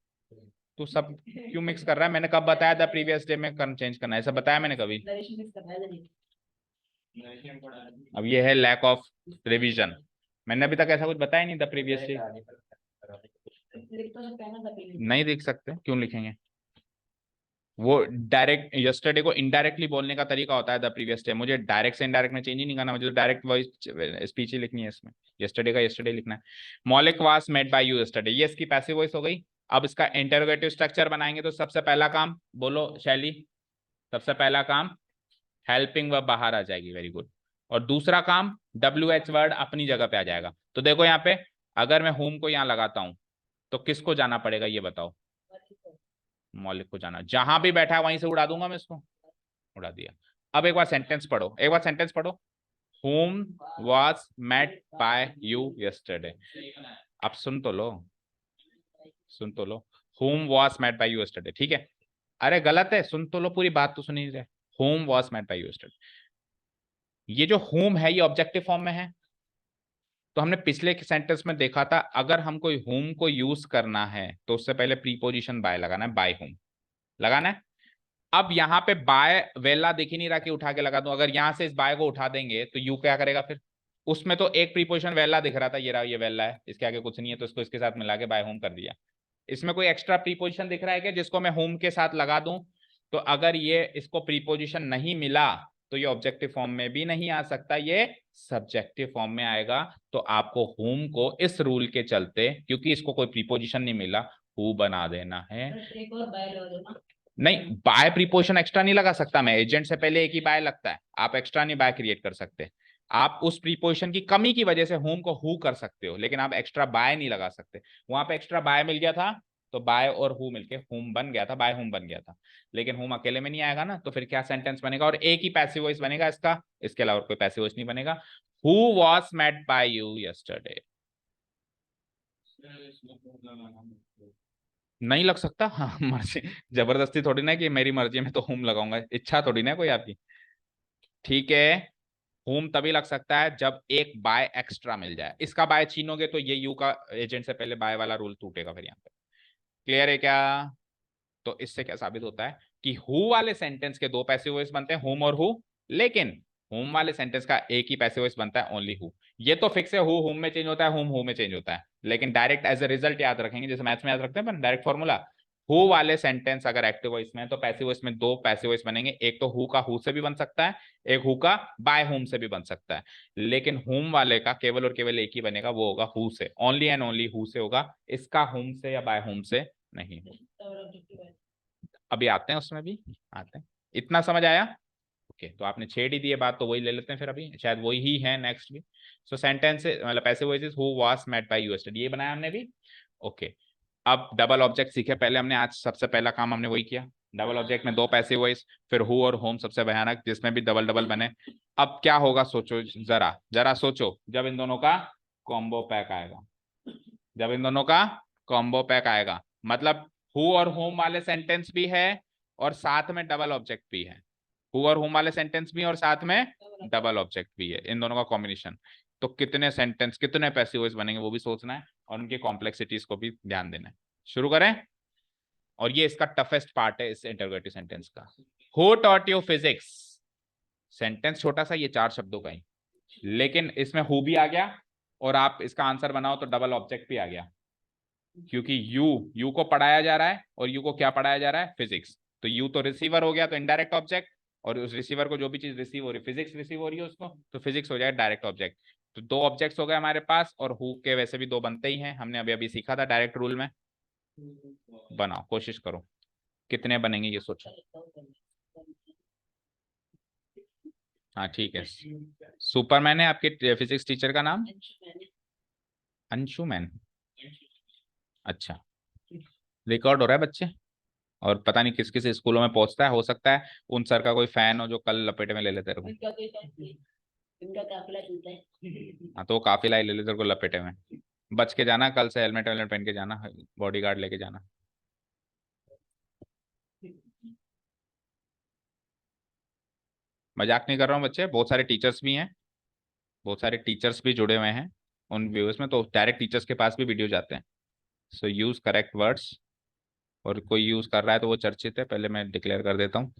तू सब क्यों मिक्स कर रहा है? मैंने कब बताया द प्रीवियस डे में चेंज करना है, ऐसा बताया मैंने कभी? अब ये है लैक ऑफ रिवीजन, मैंने अभी तक ऐसा कुछ बताया नहीं द प्रीवियस डे। नहीं देख सकते, क्यों लिखेंगे? वो डायरेक्ट यस्टरडे को इनडायरेक्टली बोलने का तरीका होता है द प्रीवियस डे। मुझे डायरेक्ट से इनडायरेक्ट में चेंज ही नहीं करना, मुझे तो डायरेक्ट वॉइस स्पीच ही लिखनी है इसमें। यस्टरडे का यस्टरडे लिखना है। Maulik was met by you yesterday, ये इसकी पैसिव वॉइस हो गई। अब इसका इंटरोगेटिव स्ट्रक्चर बनाएंगे तो सबसे पहला काम बोलो शैली, सबसे पहला काम हेल्पिंग वर्ब बाहर आ जाएगी, वेरी गुड। और दूसरा काम WH वर्ड अपनी जगह पे आ जाएगा। तो देखो यहाँ पे अगर मैं होम को यहाँ लगाता हूं तो किसको जाना पड़ेगा ये बताओ? मौलिक को जाना, जहां भी बैठा है वहीं से उड़ा दूंगा मैं इसको, उड़ा दिया। अब एक बार सेंटेंस पढ़ो, एक बार सेंटेंस पढ़ो। whom was met by you yesterday। अब सुन तो लो, सुन तो लो। whom was met by you yesterday, ठीक है। अरे गलत है, सुन तो लो, पूरी बात तो सुनी रहे। whom was met by you yesterday, ये जो whom है ये ऑब्जेक्टिव फॉर्म में है। तो हमने पिछले सेंटेंस में देखा था अगर हम कोई whom को यूज करना है तो उससे पहले प्रीपोजिशन बाय लगाना है, बाय whom लगाना है। अब यहाँ पे बाय वेला दिख ही नहीं रहा कि उठा के लगा दूं, अगर यहां से इस बाय को उठा देंगे तो यू क्या करेगा फिर? उसमें तो एक प्रीपोजिशन वेला दिख रहा था, ये रहा, ये वेला है, इसके आगे कुछ नहीं है, तो इसको इसके साथ मिला के बाय होम कर दिया। इसमें कोई एक्स्ट्रा प्रीपोजिशन दिख रहा है क्या जिसको मैं होम के साथ लगा दूं? तो अगर ये इसको प्रीपोजिशन नहीं मिला तो ये ऑब्जेक्टिव फॉर्म में भी नहीं आ सकता, ये सब्जेक्टिव फॉर्म में आएगा। तो आपको होम को इस रूल के चलते, क्योंकि इसको कोई प्रीपोजिशन नहीं मिला, हु बना देना है। एक और बाय लगा दो ना। नहीं, बाय प्रीपोजिशन एक्स्ट्रा नहीं लगा सकता मैं, एजेंट से पहले एक ही बाय लगता है, आप एक्स्ट्रा नहीं बाय क्रिएट कर सकते। आप उस प्रीपोजिशन की कमी की वजह से होम को हु कर सकते हो, लेकिन आप एक्स्ट्रा बाय नहीं लगा सकते। वहां पे एक्स्ट्रा बाय मिल गया था तो बाय और हु मिलके होम बन गया था, बाय होम बन गया था। लेकिन होम अकेले में नहीं आएगा ना, तो फिर क्या सेंटेंस बनेगा? और एक ही पैसिव वॉइस बनेगा इसका, इसके अलावा कोई पैसिव वॉइस नहीं बनेगा। Who was met by you yesterday, नहीं लग सकता। हाँ मर्जी, जबरदस्ती थोड़ी ना कि मेरी मर्जी में तो होम लगाऊंगा, इच्छा थोड़ी ना कोई आपकी। ठीक है, होम तभी लग सकता है जब एक बाय एक्स्ट्रा मिल जाए। इसका बाय छीनोगे तो ये यू का एजेंट से पहले बाय वाला रूल टूटेगा फिर यहाँ पे। क्लियर है क्या? तो इससे क्या साबित होता है कि हु वाले सेंटेंस के दो पैसिव वॉइस बनते हैं, होम और हु, लेकिन होम वाले सेंटेंस का एक ही पैसिव वॉइस बनता है, ओनली हु। ये तो फिक्स है, हु होम में चेंज होता है, होम हु में चेंज होता है, लेकिन डायरेक्ट एज ए रिजल्ट याद रखेंगे, जैसे मैथ्स में याद रखते हैं डायरेक्ट फॉर्मूला। हु वाले सेंटेंस अगर एक्टिव वॉइस में है तो पैसिव वॉइस में दो पैसिव वॉइस बनेंगे, एक तो हु का हु से भी बन सकता है, एक हु का बाय होम से भी बन सकता है। लेकिन होम वाले का केवल और केवल एक ही बनेगा, वो होगा हु से, ओनली एंड ओनली हु से होगा, इसका होम से या बाय होम से नहीं होगा। अभी आते हैं, उसमें भी आते हैं। इतना समझ आया? ओके, तो आपने छेड़ ही दिए बात, तो वही ले लेते हैं फिर, अभी शायद वही ही है नेक्स्ट भी। सो सेंटेंस मतलब passive voice who was met by you yesterday, ये बनाया हमने भी। ओके, अब डबल ऑब्जेक्ट सीखे पहले हमने, आज सबसे पहला काम हमने वही किया। डबल ऑब्जेक्ट में दो पैसिव वॉइस, फिर हु और होम सबसे भयानक, जिसमें भी डबल डबल बने। अब क्या होगा सोचो, जरा जरा सोचो, जब इन दोनों का कॉम्बो पैक आएगा, जब इन दोनों का कॉम्बो पैक आएगा, मतलब हु और होम वाले सेंटेंस भी है और साथ में डबल ऑब्जेक्ट भी है, हु और होम वाले सेंटेंस भी और साथ में डबल ऑब्जेक्ट भी है, इन दोनों का कॉम्बिनेशन। तो कितने सेंटेंस, कितने पैसिव वॉइस बनेंगे वो भी सोचना है, और उनकी कॉम्प्लेक्सिटीज को भी ध्यान देना है। शुरू करें, और ये इसका टफेस्ट पार्ट है इस इंटरोगेटिव सेंटेंस का। Who taught you physics, sentence छोटा सा, ये 4 शब्दों का ही, लेकिन इसमें हु भी आ गया और आप इसका आंसर बनाओ तो डबल ऑब्जेक्ट भी आ गया, क्योंकि यू को पढ़ाया जा रहा है और यू को क्या पढ़ाया जा रहा है? फिजिक्स। तो यू तो रिसीवर हो गया, तो इनडायरेक्ट ऑब्जेक्ट, और उस रिसीवर को जो भी चीज रिसीव हो रही है, फिजिक्स रिसीव हो रही है उसको, तो फिजिक्स हो जाएगा डायरेक्ट ऑब्जेक्ट। तो दो ऑब्जेक्ट्स हो गए हमारे पास, और हु के वैसे भी दो बनते ही हैं, हमने अभी अभी सीखा था डायरेक्ट रूल में। बनाओ, कोशिश करो, कितने बनेंगे ये सोचो। हाँ ठीक है, सुपरमैन है आपके फिजिक्स टीचर का नाम? अंशुमैन, अच्छा। रिकॉर्ड हो रहा है बच्चे, और पता नहीं किस किस स्कूलों में पहुंचता है, हो सकता है उन सर का कोई फैन हो जो कल लपेटे में ले लेते रहो। इनका काफिला चलता है। हाँ, तो वो काफिला ही ले लेते को लपेटे में। बच के जाना, कल से हेलमेट वेलमेट पहन के जाना, बॉडीगार्ड लेके जाना। मजाक नहीं कर रहा हूँ बच्चे, बहुत सारे टीचर्स भी हैं, बहुत सारे टीचर्स भी जुड़े हुए हैं उन व्यूज में, तो डायरेक्ट टीचर्स के पास भी वीडियो जाते हैं। सो यूज करेक्ट वर्ड्स, और कोई यूज कर रहा है तो वो चर्चित है, पहले मैं डिक्लेयर कर देता हूँ।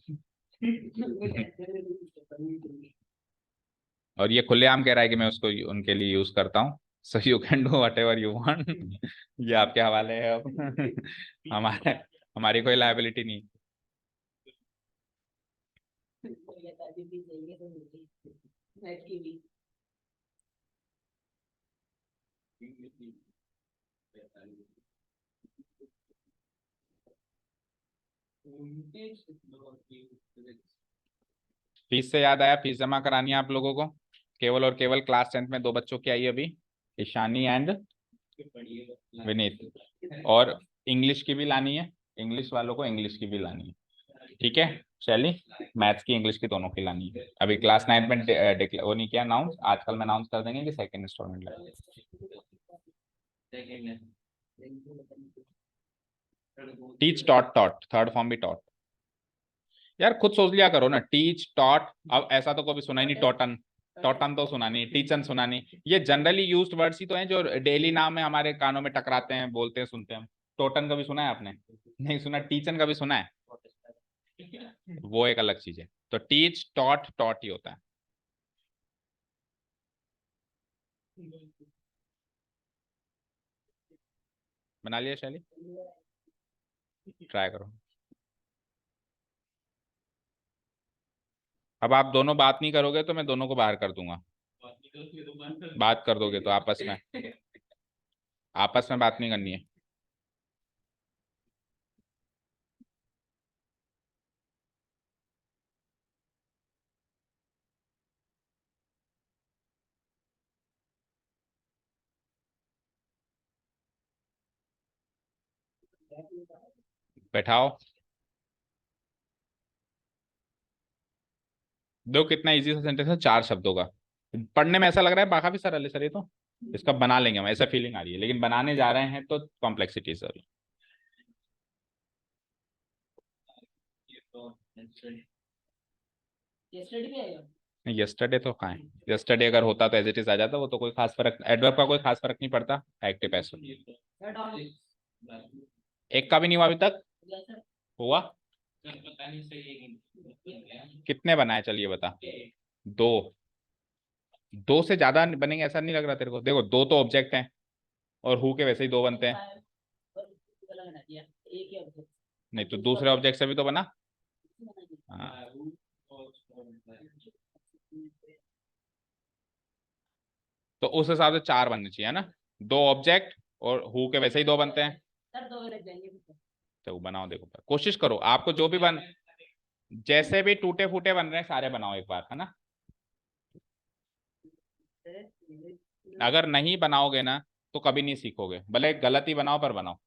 और ये खुलेआम कह रहा है कि मैं उसको उनके लिए यूज करता हूँ। So you can do what ever you want, ये आपके हवाले है अब। हमारे हमारी कोई लायबिलिटी नहीं। किया था, अभी भी चाहिए तो मुझे नेट की भी। फीस से याद आया, फीस जमा करानी है आप लोगों को, केवल और केवल क्लास 10th में 2 बच्चों की आई है अभी, ईशानी एंड विनीत, और इंग्लिश की भी लानी है, इंग्लिश वालों को इंग्लिश की भी लानी है, ठीक है शैली, मैथ्स की इंग्लिश की दोनों की लानी है। अभी क्लास 9 में वो नहीं किया अनाउंस, आजकल में अनाउंस कर देंगे कि सेकंड इंस्टॉलमेंट लगेगा। Teach taught taught, third form भी टॉट। यार खुद सोच लिया करो ना, टीच टॉट, अब ऐसा तो कभी सुना ही नहीं टॉटन, टॉटन तो सुना नहीं, टीचन सुना नहीं, ये जनरली यूज्ड वर्ड्स ही तो हैं जो डेली नाम में हमारे कानों में टकराते हैं, बोलते हैं, सुनते हैं। टोटन कभी सुना है आपने? नहीं सुना। टीचन कभी सुना है? वो एक अलग चीज है। तो टीच टॉट टॉट ही होता है। बना लिया शैली? ट्राई करो। अब आप दोनों बात नहीं करोगे तो मैं दोनों को बाहर कर दूंगा। बात कर दोगे तो आपस में, आपस में बात नहीं करनी है। बैठाओ। दो कितना इजी सा सेंटेंस है, 4 शब्दों का। पढ़ने में ऐसा लग रहा है काफी सरल है सर ये तो, इसका बना लेंगे हम, ऐसा फीलिंग आ रही है, लेकिन बनाने जा रहे हैं तो कॉम्प्लेक्सिटी सर। यस्टरडे भी आएगा। यस्टरडे तो कहाँ है, यस्टरडे अगर होता तो एज इट इज आ जाता, वो तो कोई खास फर्क, एडवर्ब का कोई खास फर्क नहीं पड़ता, एक्टिव पैसिव। एक का भी नहीं हुआ अभी तक। हुआ? कितने बनाए चलिए बता। 2। 2 से ज्यादा बनेंगे ऐसा नहीं लग रहा तेरे को? देखो 2 तो ऑब्जेक्ट हैं, और हु के वैसे ही 2 बनते हैं। नहीं तो दूसरे ऑब्जेक्ट से भी तो बना। हाँ। तो उस हिसाब से 4 बनने चाहिए ना, 2 ऑब्जेक्ट और हु के वैसे ही 2 बनते हैं। तो बनाओ, देखो कोशिश करो, आपको जो भी बन, जैसे भी टूटे फूटे बन रहे हैं सारे बनाओ एक बार, है ना। अगर नहीं बनाओगे ना तो कभी नहीं सीखोगे, भले गलत ही बनाओ पर बनाओ।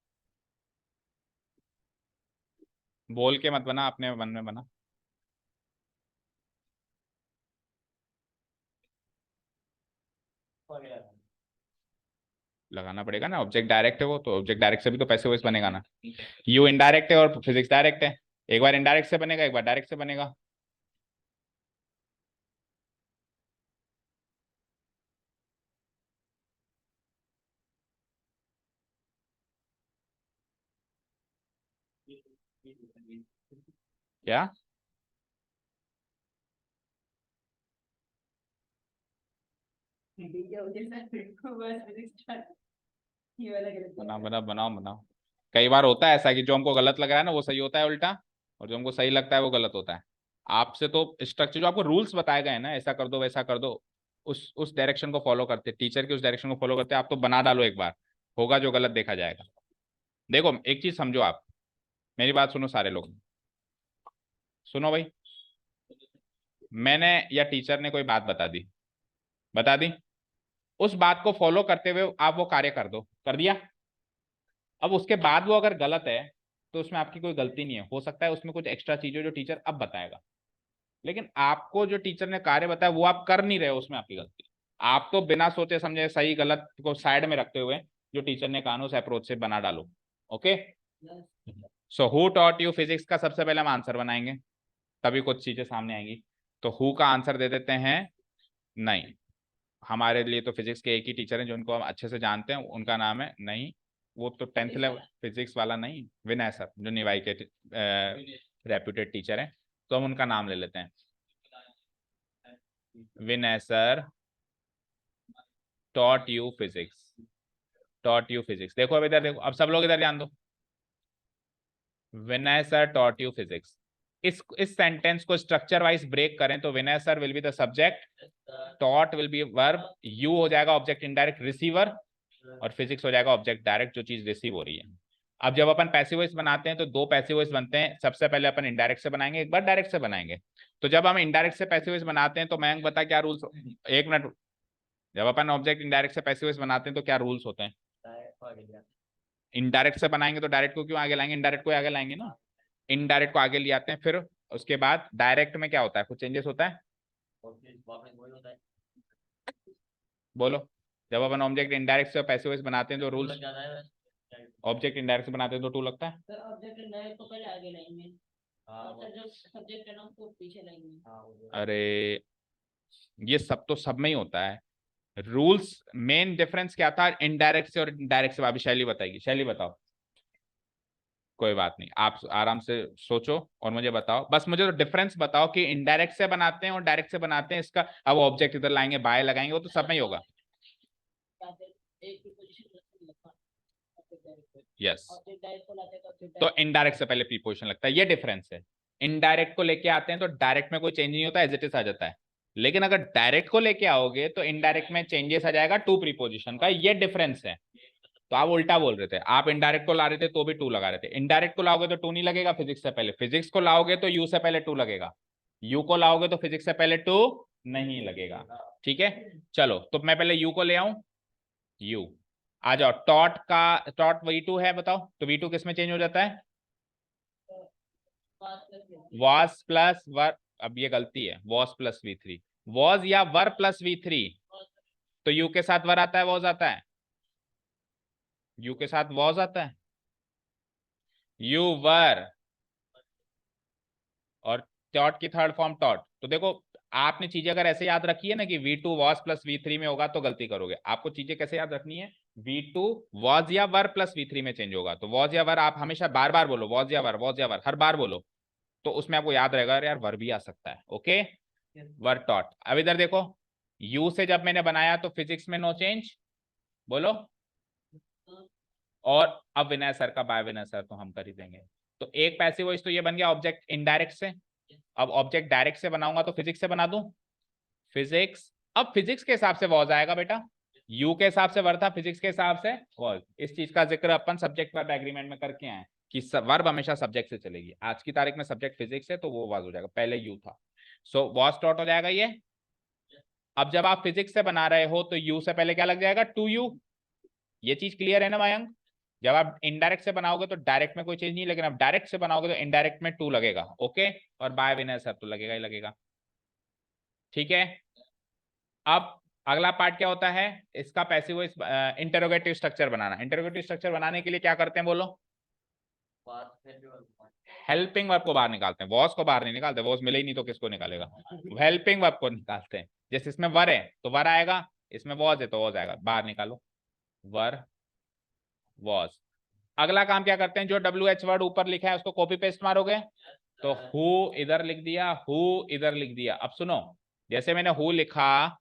बोल के मत बना, अपने मन में बना। लगाना पड़ेगा ना, ऑब्जेक्ट डायरेक्ट है वो तो, ऑब्जेक्ट डायरेक्ट से भी तो पैसे वैसे बनेगा ना। यू इनडायरेक्ट है और फिजिक्स डायरेक्ट है, एक बार इनडायरेक्ट से बनेगा, एक बार डायरेक्ट से बनेगा। क्या? बनाओ बनाओ बनाओ बनाओ। कई बार होता है ऐसा कि जो हमको गलत लग रहा है ना वो सही होता है उल्टा, और जो हमको सही लगता है वो गलत होता है। आपसे तो स्ट्रक्चर, जो आपको रूल्स बताए गए हैं ना, ऐसा कर दो वैसा कर दो, उस डायरेक्शन को फॉलो करते, टीचर के उस डायरेक्शन को फॉलो करते, आप तो बना डालो एक बार, होगा जो गलत देखा जाएगा। देखो एक चीज समझो आप, मेरी बात सुनो सारे लोग, सुनो भाई। मैंने या टीचर ने कोई बात बता दी, बता दी, उस बात को फॉलो करते हुए आप वो कार्य कर दो, कर दिया। अब उसके बाद वो अगर गलत है तो उसमें आपकी कोई गलती नहीं है, हो सकता है उसमें कुछ एक्स्ट्रा चीजें जो टीचर अब बताएगा, लेकिन आपको जो टीचर ने कार्य बताया वो आप कर नहीं रहे हो, उसमें आपकी गलती। आप तो बिना सोचे समझे सही गलत को साइड में रखते हुए जो टीचर ने कहा उस अप्रोच से बना डालो। Okay. So who taught you physics का सबसे पहले हम आंसर बनाएंगे, तभी कुछ चीजें सामने आएंगी। तो हु का आंसर दे देते हैं, नहीं। हमारे लिए तो फिजिक्स के एक ही टीचर हैं जो उनको हम अच्छे से जानते हैं, उनका नाम है, नहीं, वो तो 10th लेवल फिजिक्स वाला नहीं, विनय सर जो निवाई के रेप्यूटेड टीचर हैं, तो हम उनका नाम ले लेते हैं। Vinay sir taught you physics, taught you physics. देखो अब इधर देखो, अब सब लोग इधर ध्यान दो। Vinay sir taught you physics, इस सेंटेंस को स्ट्रक्चर वाइज ब्रेक करें तो Vinay sir will be the subject, taught will be verb, you हो जाएगा ऑब्जेक्ट इनडायरेक्ट रिसीवर, और फिजिक्स हो जाएगा ऑब्जेक्ट डायरेक्ट जो चीज रिसीव हो रही है। अब जब अपन पैसिव वॉइस बनाते हैं तो दो पैसिव वॉइस बनते हैं, सबसे पहले अपन इनडायरेक्ट से बनाएंगे, एक बार डायरेक्ट से बनाएंगे। तो जब हम इनडायरेक्ट से पैसिव वॉइस बनाते हैं तो मयंक बता क्या रूल्स, एक मिनट, जब अपन ऑब्जेक्ट इनडायरेक्ट से पैसिव वॉइस बनाते हैं तो क्या रूल्स होते हैं? इनडायरेक्ट से बनाएंगे तो डायरेक्ट को क्यों आगे लाएंगे? इनडायरेक्ट को आगे लाएंगे ना, इनडायरेक्ट को आगे ले आते हैं, फिर उसके बाद डायरेक्ट में क्या होता है, कुछ चेंजेस होता है? बोलो, जब अपन ऑब्जेक्ट इनडायरेक्ट से पैसिव वॉइस बनाते हैं तो रूल्स, ऑब्जेक्ट इनडायरेक्ट से बनाते हैं तो टू लगता है। सर ऑब्जेक्ट इनडायरेक्ट को पहले आगे लाएंगे और सर जो सब्जेक्ट है ना उसको पीछे लाएंगे। अरे ये सब तो सब में ही होता है। रूल्स मेन डिफरेंस क्या था इनडायरेक्ट से और डायरेक्ट से? अभी शैली बताएगी, शैली बताओ। कोई बात नहीं, आप आराम से सोचो और मुझे बताओ, बस मुझे तो डिफरेंस बताओ कि इनडायरेक्ट से बनाते हैं और डायरेक्ट से बनाते हैं, इसका अब ऑब्जेक्ट इधर लाएंगे बाय लगाएंगे, वो तो सब में ही होगा। यस, तो इनडायरेक्ट से पहले प्रीपोजिशन लगता है, ये डिफरेंस है। इनडायरेक्ट को लेके आते हैं तो डायरेक्ट में कोई चेंज नहीं होता, एज इट इज आ जाता है। लेकिन अगर डायरेक्ट को लेके आओगे तो इनडायरेक्ट में चेंजेस आ जाएगा टू प्रीपोजिशन का, ये डिफरेंस है। तो आप उल्टा बोल रहे थे, आप इनडायरेक्ट को ला रहे थे तो भी टू लगा रहे थे, इनडायरेक्ट को लाओगे तो टू नहीं लगेगा फिजिक्स से पहले, फिजिक्स को लाओगे तो यू से पहले टू लगेगा, यू को लाओगे तो फिजिक्स से पहले टू नहीं लगेगा। ठीक है, चलो तो मैं पहले यू को ले आऊं, यू आ जाओ। टॉट का टॉट V2 है, बताओ तो V2 किस में चेंज हो जाता है? वॉस प्लस वर, अब ये गलती है, वॉस प्लस V3, वॉज या वर प्लस V3, तो यू के साथ वर आता है, वॉज आता है, यू के साथ वॉज आता है, यू वर, और टॉट की थर्ड फॉर्म टॉट। तो देखो आपने चीजें अगर ऐसे याद रखी है ना कि V2 वॉज प्लस V3 में होगा तो गलती करोगे। आपको चीजें कैसे याद रखनी है? V2 वॉज या वर प्लस V3 में चेंज होगा, तो वॉज या वर आप हमेशा बार बार बोलो, वॉज या वर, वॉज या वर, हर बार बोलो, तो उसमें आपको याद रहेगा यार वर भी आ सकता है। Okay, were taught. अब इधर देखो, यू से जब मैंने बनाया तो फिजिक्स में नो चेंज, बोलो, और अब विनय सर का बाय विनय सर तो हम कर ही देंगे। तो एक पैसिव वॉइस तो ये बन गया ऑब्जेक्ट इनडायरेक्ट से। अब ऑब्जेक्ट डायरेक्ट से बनाऊंगा तो फिजिक्स से बना दूं, फिजिक्स, अब फिजिक्स के हिसाब से वॉज आएगा बेटा, यू के हिसाब से वर्ब था, फिजिक्स के हिसाब से वॉज। इस चीज का जिक्र अपन सब्जेक्ट वर्ब एग्रीमेंट में करके आए कि वर्ब हमेशा सब्जेक्ट से चलेगी। आज की तारीख में सब्जेक्ट फिजिक्स है तो वो वॉज हो जाएगा, पहले यू था, सो वॉज डॉट हो जाएगा ये। अब जब आप फिजिक्स से बना रहे हो तो यू से पहले क्या लग जाएगा? To you. ये चीज क्लियर है ना मयंक? जब आप इनडायरेक्ट से बनाओगे तो डायरेक्ट में कोई चेंज नहीं, लेकिन आप डायरेक्ट से बनाओगे तो इनडायरेक्ट में टू लगेगा। ओके, और बाय विनय सर तो लगेगा ही लगेगा। ठीक है, अब अगला पार्ट क्या होता है इसका? पैसिव वॉइस इंटरोगेटिव स्ट्रक्चर बनाना। इंटरोगेटिव स्ट्रक्चर बनाने के लिए क्या करते हैं बोलो? हेल्पिंग वर्ब को बाहर निकालते हैं, वॉज को बाहर नहीं निकालते, वॉज मिले ही नहीं तो किसको निकालेगा? हेल्पिंग वर्ब को निकालते हैं। जैसे इसमें वर है तो वर आएगा, इसमें वॉज है तो वॉज आएगा, बाहर निकालो, वर वॉज। अगला काम क्या करते हैं? जो WH वर्ड ऊपर लिखा है उसको कॉपी पेस्ट मारोगे, तो हु इधर लिख दिया, हु इधर लिख दिया। अब सुनो, जैसे मैंने हु लिखा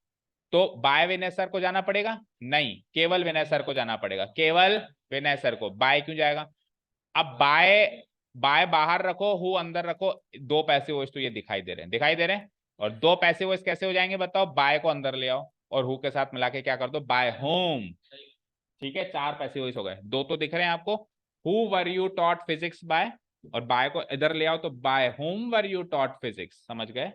तो बाय विनय सर को जाना पड़ेगा? नहीं, केवल विनय सर को जाना पड़ेगा, केवल विनय सर को। बाय क्यों जाएगा? अब बाय, बाय बाहर रखो, हु अंदर रखो, दो पैसिव वॉइस तो ये दिखाई दे रहे हैं, दिखाई दे रहे हैं। और दो पैसिव वॉइस कैसे हो जाएंगे बताओ? बाय को अंदर ले आओ और हु के साथ मिला के क्या कर दो? By whom. ठीक है, चार पैसिव वॉइस हो गए, दो तो दिख रहे हैं आपको, who were you taught physics by, और बाय को इधर ले आओ तो by whom were you taught physics, समझ गए?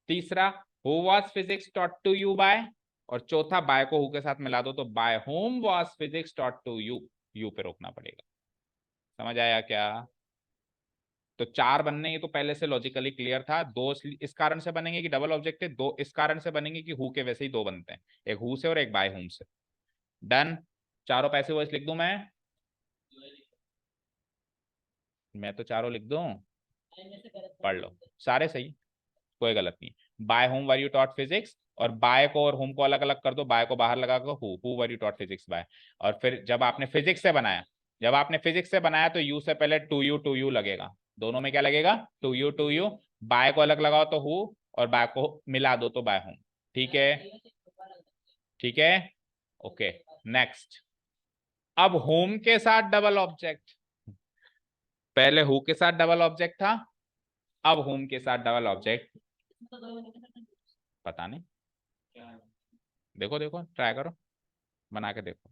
तीसरा, who was physics taught to you by, और चौथा बाय को हु के साथ मिला दो तो by whom was physics taught to you, you पे रोकना पड़ेगा। समझ आया क्या? तो चार बनने ये तो पहले से लॉजिकली क्लियर था। दो इस कारण से बनेंगे कि डबल ऑब्जेक्ट है, दो इस कारण से बनेंगे कि हु के वैसे ही दो बनते हैं, एक हु से और एक बाय होम से। डन, चारों पैसिव वॉइस लिख दूं मैं तो चारों लिख दूं, पढ़ लो सारे सही, कोई गलत नहीं। By whom were you taught physics, और बाय को और होम को अलग अलग कर दो, बाय को बाहर लगा दो, who were you taught physics by. और फिर जब आपने फिजिक्स से बनाया, जब आपने फिजिक्स से बनाया तो यू से पहले टू यू लगेगा, दोनों में क्या लगेगा? To you. बाय को अलग लगाओ तो हु, और बाय को मिला दो तो बाय होम। ठीक है, ठीक है, ओके। नेक्स्ट, अब होम के साथ डबल ऑब्जेक्ट, पहले हु के साथ डबल ऑब्जेक्ट था, अब होम के साथ डबल ऑब्जेक्ट, तो दो होने के साथ पता नहीं, देखो देखो ट्राई करो, बना के देखो।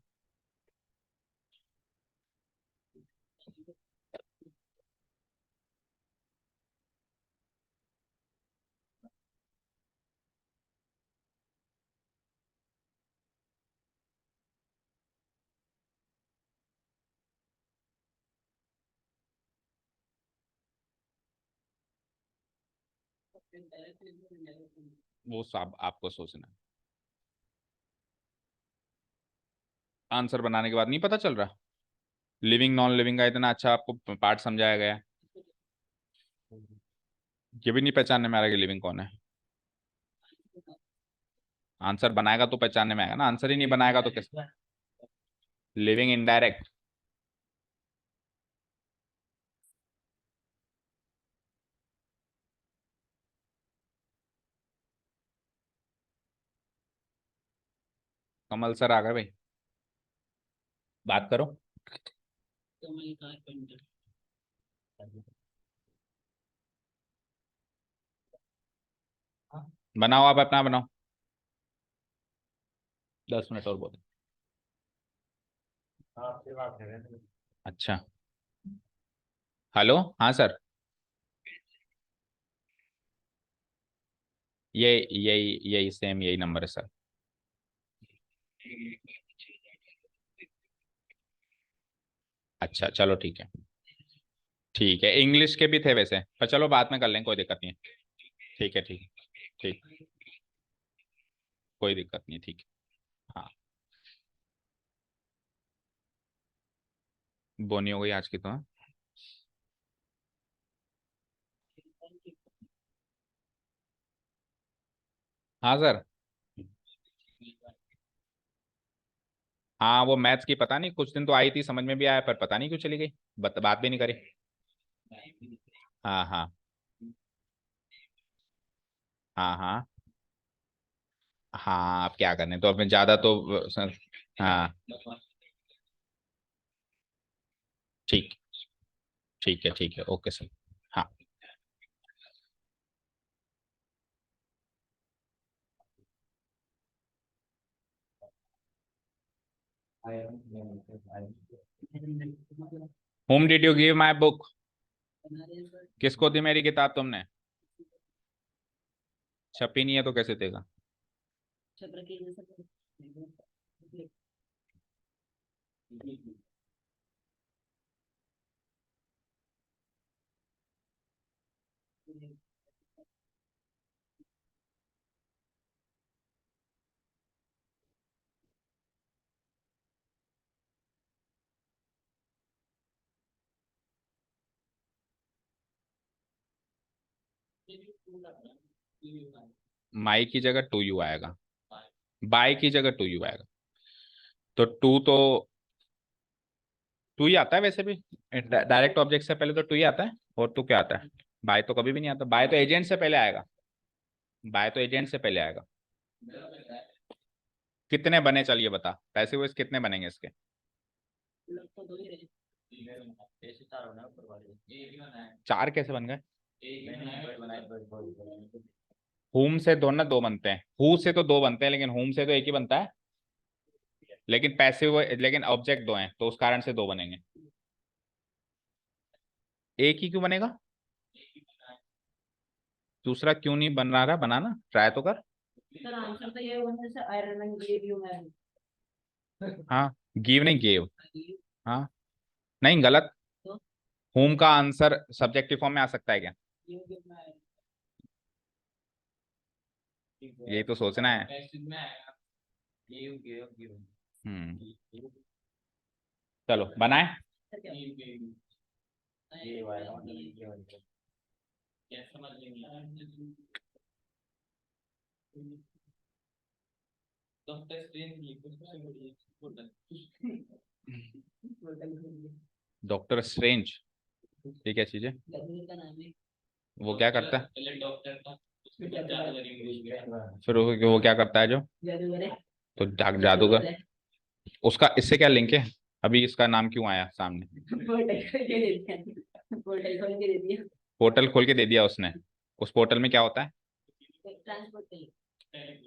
वो सब आपको सोचना है, आंसर बनाने के बाद नहीं पता चल रहा। लिविंग नॉन लिविंग का इतना अच्छा आपको पार्ट समझाया गया है, ये भी नहीं पहचानने में आ रहा कि लिविंग कौन है। आंसर बनाएगा तो पहचानने में आएगा ना, आंसर ही नहीं बनाएगा तो कैसे। लिविंग इनडायरेक्ट, कमल सर आ गए भाई, बात करो। कमल कारपेंटर। बनाओ आप अपना बनाओ, 10 मिनट और बोलो। अच्छा, हेलो, हाँ सर, ये यही यही सेम यही नंबर है सर। अच्छा चलो ठीक है, ठीक है, इंग्लिश के भी थे वैसे, पर चलो बाद में कर लेंगे, कोई दिक्कत नहीं है। ठीक है, ठीक, ठीक, कोई दिक्कत नहीं, ठीक है। हाँ, बोनी हो गई आज की तो, हाँ। हाँ सर, हाँ वो मैथ्स की पता नहीं, कुछ दिन तो आई थी, समझ में भी आया, पर पता नहीं क्यों चली गई, बात भी नहीं करी। हाँ हाँ, हाँ हाँ, हाँ आप क्या करने तो अपने ज्यादा तो सर। हाँ, ठीक, ठीक है, ठीक है, ओके सर। हाँ, whom did you give my book? किसको दी मेरी किताब तुमने? छपी नहीं है तो कैसे देगा? छपरा के जैसा माई की जगह टू यू आएगा, बाय की जगह टू यू आएगा, तो टू तो टू ही आता है वैसे भी, डायरेक्ट ऑब्जेक्ट से पहले तो टू ही आता है, और टू क्या आता है? बाय तो कभी भी नहीं आता, बाय तो एजेंट से पहले आएगा, बाय तो एजेंट से पहले आएगा। कितने बने चलिए बता, पैसे हुए कितने बनेंगे इसके? लोग तो दो ही रहे। चार कैसे बन गए? हुम से दो ना, दो बनते हैं, हु से तो दो बनते हैं, लेकिन हुम से तो एक ही बनता है, लेकिन पैसे हुए, लेकिन ऑब्जेक्ट दो हैं तो उस कारण से दो बनेंगे। एक ही क्यों बनेगा? दूसरा क्यों नहीं बन रहा, बनाना ट्राई तो कर। सर आंसर तो ये होना जैसे iron man give you man. हाँ, गिव नहीं गेव, हाँ, नहीं गलत, तो होम का आंसर सब्जेक्टिव फॉर्म में आ सकता है क्या? Give give man. यही तो सोचना है। हम्म, चलो बनाए। सर क्या ये क्या समझ नहीं आ डॉक्टर स्ट्रेंज की कुछ डॉक्टर स्ट्रेंज, ये क्या चीज है? का नाम है। वो क्या करता है? पहले डॉक्टर था, उसके बाद जादूगर इंग्लिश फिर वो क्या करता है जो? जादूगर है। तो जादूगर, है। उसका इससे क्या लिंक है? अभी इसका नाम क्यों आया सामने? वो टाइप करके दे दिया। वो टाइप करके दे दिया। पोर्टल खोल के दे दिया उसने, उस पोर्टल में क्या होता है? ट्रांसपोर्ट के लिए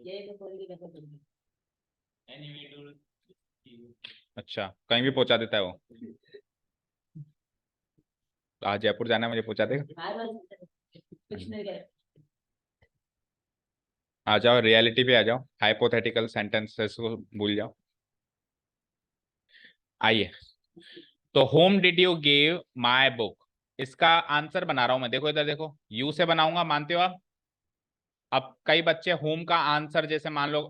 ये तो खोल के देखो तुम। अच्छा, कहीं भी पहुंचा देता है वो? आज जयपुर जाना है, मुझे पहुंचा देगा? बार बार कुछ नहीं कर। आ जाओ, रियलिटी पे आ जाओ, हाइपोथेटिकल सेंटेंसेस को भूल जाओ। आइए, तो home did you give my book, इसका आंसर बना रहा हूं मैं। देखो इधर देखो, यू से बनाऊंगा, मानते हो आप? अब कई बच्चे होम का आंसर, जैसे मान लो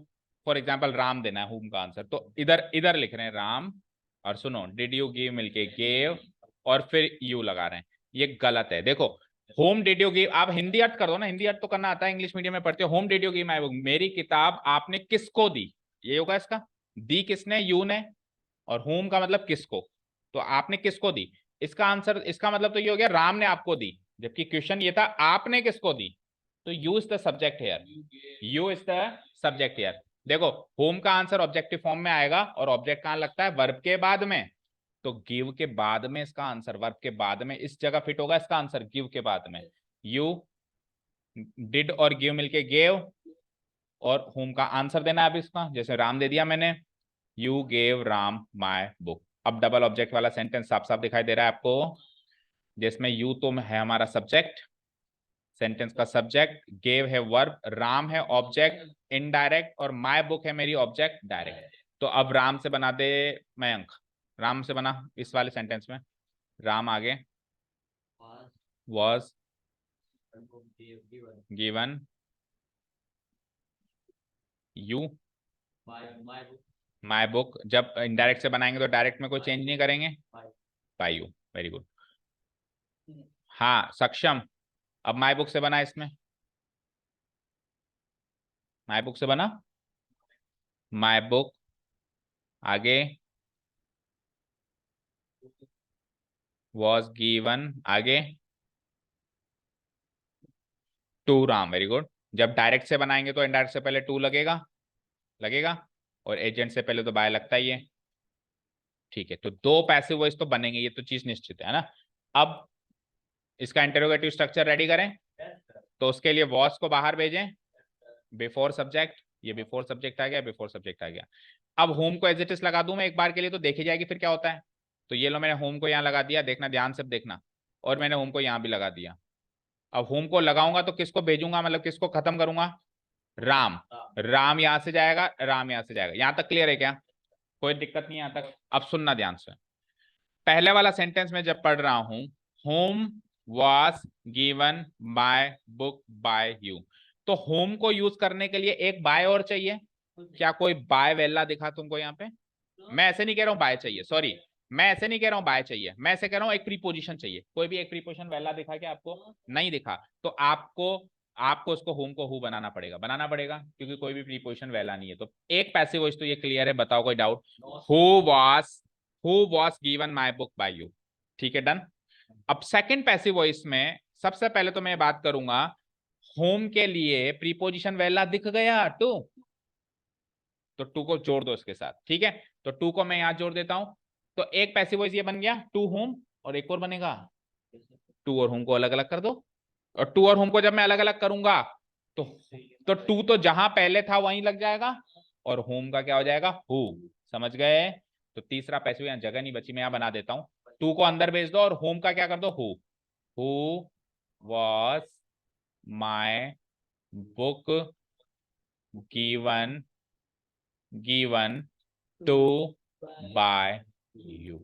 फॉर एग्जाम्पल राम देना है होम का आंसर, तो इधर इधर लिख रहे हैं राम, और सुनो डिड यू गिव मिलके गेव, और फिर यू लगा रहे हैं। ये गलत है। देखो, होम डिड यू गिव, आप हिंदी अर्थ कर दो ना, हिंदी अर्थ तो करना आता है, इंग्लिश मीडियम में पढ़ते हो। Home did you give my book, मेरी किताब आपने किसको दी, ये होगा इसका। दी किसने? यू ने। और होम का मतलब किसको, तो आपने किसको दी। इसका आंसर, इसका मतलब तो ये हो गया राम ने आपको दी, जबकि क्वेश्चन ये था आपने किसको दी। तो you is the subject here, you is the subject here. देखो, होम का आंसर ऑब्जेक्टिव फॉर्म में आएगा, और ऑब्जेक्ट कहां लगता है? वर्ब के बाद में। तो गिव के बाद में इसका आंसर, वर्ब के बाद में इस जगह फिट होगा इसका आंसर, गिव के बाद में। यू, डिड और गिव मिलके गेव, और होम का आंसर देना है अब इसका, जैसे राम दे दिया मैंने, you gave Ram my book. अब डबल ऑब्जेक्ट वाला सेंटेंस साफ साफ दिखाई दे रहा है आपको, जिसमें यू तो है हमारा सब्जेक्ट, सेंटेंस का सब्जेक्ट, गेव है वर्ब, राम है ऑब्जेक्ट इनडायरेक्ट, और माय बुक है मेरी ऑब्जेक्ट डायरेक्ट। तो अब राम से बना दे मयंक, राम से बना इस वाले सेंटेंस में। राम आगे, was given you my book. जब इनडायरेक्ट से बनाएंगे तो डायरेक्ट में कोई चेंज नहीं करेंगे, बाय यू। Very good. हाँ सक्षम, अब माई बुक से बना, इसमें माई बुक से बना, माई बुक आगे, was given आगे, टू राम। Very good. जब डायरेक्ट से बनाएंगे तो इनडायरेक्ट से पहले टू लगेगा, लगेगा, और एजेंट से पहले तो बाय लगता ही है। ठीक है, तो दो पैसिव वॉइस तो बनेंगे, ये तो चीज निश्चित है ना। अब इसका इंटरोगेटिव स्ट्रक्चर रेडी करें, तो उसके लिए वॉस को बाहर भेजें, बिफोर सब्जेक्ट, ये बिफोर सब्जेक्ट आ गया, बिफोर सब्जेक्ट आ गया। अब होम को एज इट इज लगा दूं मैं एक बार के लिए, तो देखी जाएगी फिर क्या होता है। तो ये लो, मैंने होम को यहाँ लगा दिया, देखना ध्यान से देखना, और मैंने होम को यहाँ भी लगा दिया। अब होम को लगाऊंगा तो किसको भेजूंगा, मतलब किसको खत्म करूंगा? राम। राम यहां से जाएगा, राम यहां से जाएगा। यहां तक क्लियर है क्या? कोई दिक्कत नहीं यहां तक? अब सुनना ध्यान से, पहले वाला सेंटेंस में जब पढ़ रहा हूं, home was given by book by you, तो होम को यूज करने के लिए एक बाय और चाहिए। क्या कोई बाय वेला दिखा तुमको यहाँ पे? मैं ऐसे नहीं कह रहा हूं बाय चाहिए, सॉरी, मैं ऐसे नहीं कह रहा हूं बाय चाहिए, मैं ऐसे कह रहा हूं एक प्रीपोजिशन चाहिए। कोई भी एक प्रीपोजिशन वेला दिखा के आपको? नहीं दिखा, तो आपको आपको उसको होम को हु बनाना पड़ेगा, बनाना पड़ेगा, क्योंकि कोई भी प्रीपोजिशन वेला नहीं है। तो एक पैसिव वॉइस तो ये क्लियर है, बताओ कोई doubt? Who was, who was given my book by you. ठीक है, डन। अब सेकंड पैसिव वॉइस में सबसे पहले तो मैं बात करूंगा, होम के लिए प्रीपोजिशन वेला दिख गया टू, तो टू को जोड़ दो इसके साथ। ठीक है, तो टू को मैं यहां जोड़ देता हूं, तो एक पैसिव वॉइस ये बन गया टू होम, और एक और बनेगा, टू और होम को अलग अलग कर दो। और टू और होम को जब मैं अलग अलग करूंगा, तो टू तो जहां पहले था वहीं लग जाएगा, और होम का क्या हो जाएगा? हु। समझ गए? तो तीसरा पैसिव, यहां जगह नहीं बची, मैं यहां बना देता हूं, टू को अंदर भेज दो और होम का क्या कर दो? Who. Who was my book given, given to by you.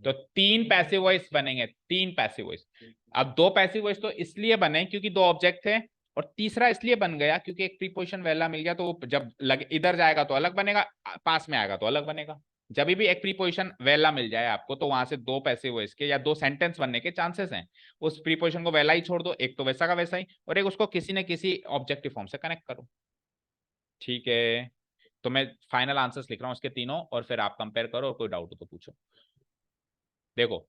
तो तीन पैसिव वॉइस बनेंगे, तीन पैसिव वॉइस। अब दो पैसिव वॉइस तो इसलिए बने क्योंकि दो ऑब्जेक्ट थे, और तीसरा इसलिए बन गया क्योंकि एक प्रीपोजिशन वेला मिल गया, तो वो जब इधर जाएगा तो अलग बनेगा, पास में आएगा तो अलग बनेगा। जब भी एक प्रीपोजिशन वेला मिल जाए आपको, तो वहां से दो पैसिव वॉइस के या दो सेंटेंस बनने के चांसेस हैं। उस प्रीपोजिशन को वेला ही छोड़ दो, एक तो वैसा का वैसा ही, और एक उसको किसी न किसी ऑब्जेक्टिव फॉर्म से कनेक्ट करो। ठीक है, तो मैं फाइनल आंसर्स लिख रहा हूं उसके तीनों, और फिर आप कंपेयर करो, और कोई डाउट हो तो पूछो। देखो,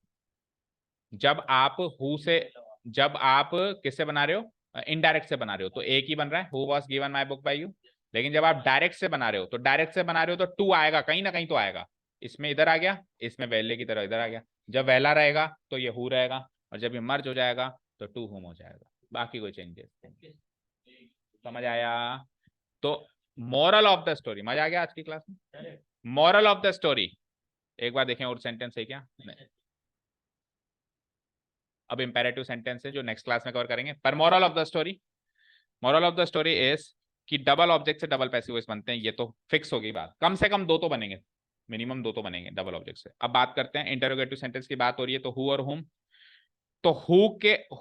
जब आप हु से, जब आप किससे बना रहे हो? इनडायरेक्ट से बना रहे हो, तो एक ही बन रहा है, who was given my book by you. लेकिन जब आप डायरेक्ट से बना रहे हो, तो डायरेक्ट से बना रहे हो तो टू आएगा, कहीं ना कहीं तो आएगा। इसमें इधर आ गया, इसमें वेले की तरह इधर आ गया। जब वेला रहेगा तो ये हु रहेगा, और जब ये मर्ज हो जाएगा तो 2 होम हो जाएगा, बाकी कोई चेंजेस नहीं। समझ आया? तो मॉरल ऑफ द स्टोरी, मजा आ गया आज की क्लास में? मॉरल ऑफ द स्टोरी एक बार देखें, और सेंटेंस है क्या? नहीं। अब इंपेरेटिव सेंटेंस है जो नेक्स्ट क्लास में कवर करेंगे। पर moral of the story, moral of the story is कि डबल ऑब्जेक्ट से डबल पैसिव वॉइस बनते हैं, ये तो फिक्स होगी बात। कम से कम 2 तो बनेंगे, मिनिमम 2 तो बनेंगे डबल ऑब्जेक्ट से। अब बात करते हैं इंटरोगेटिव सेंटेंस की, बात हो रही है तो हु और हुम। तो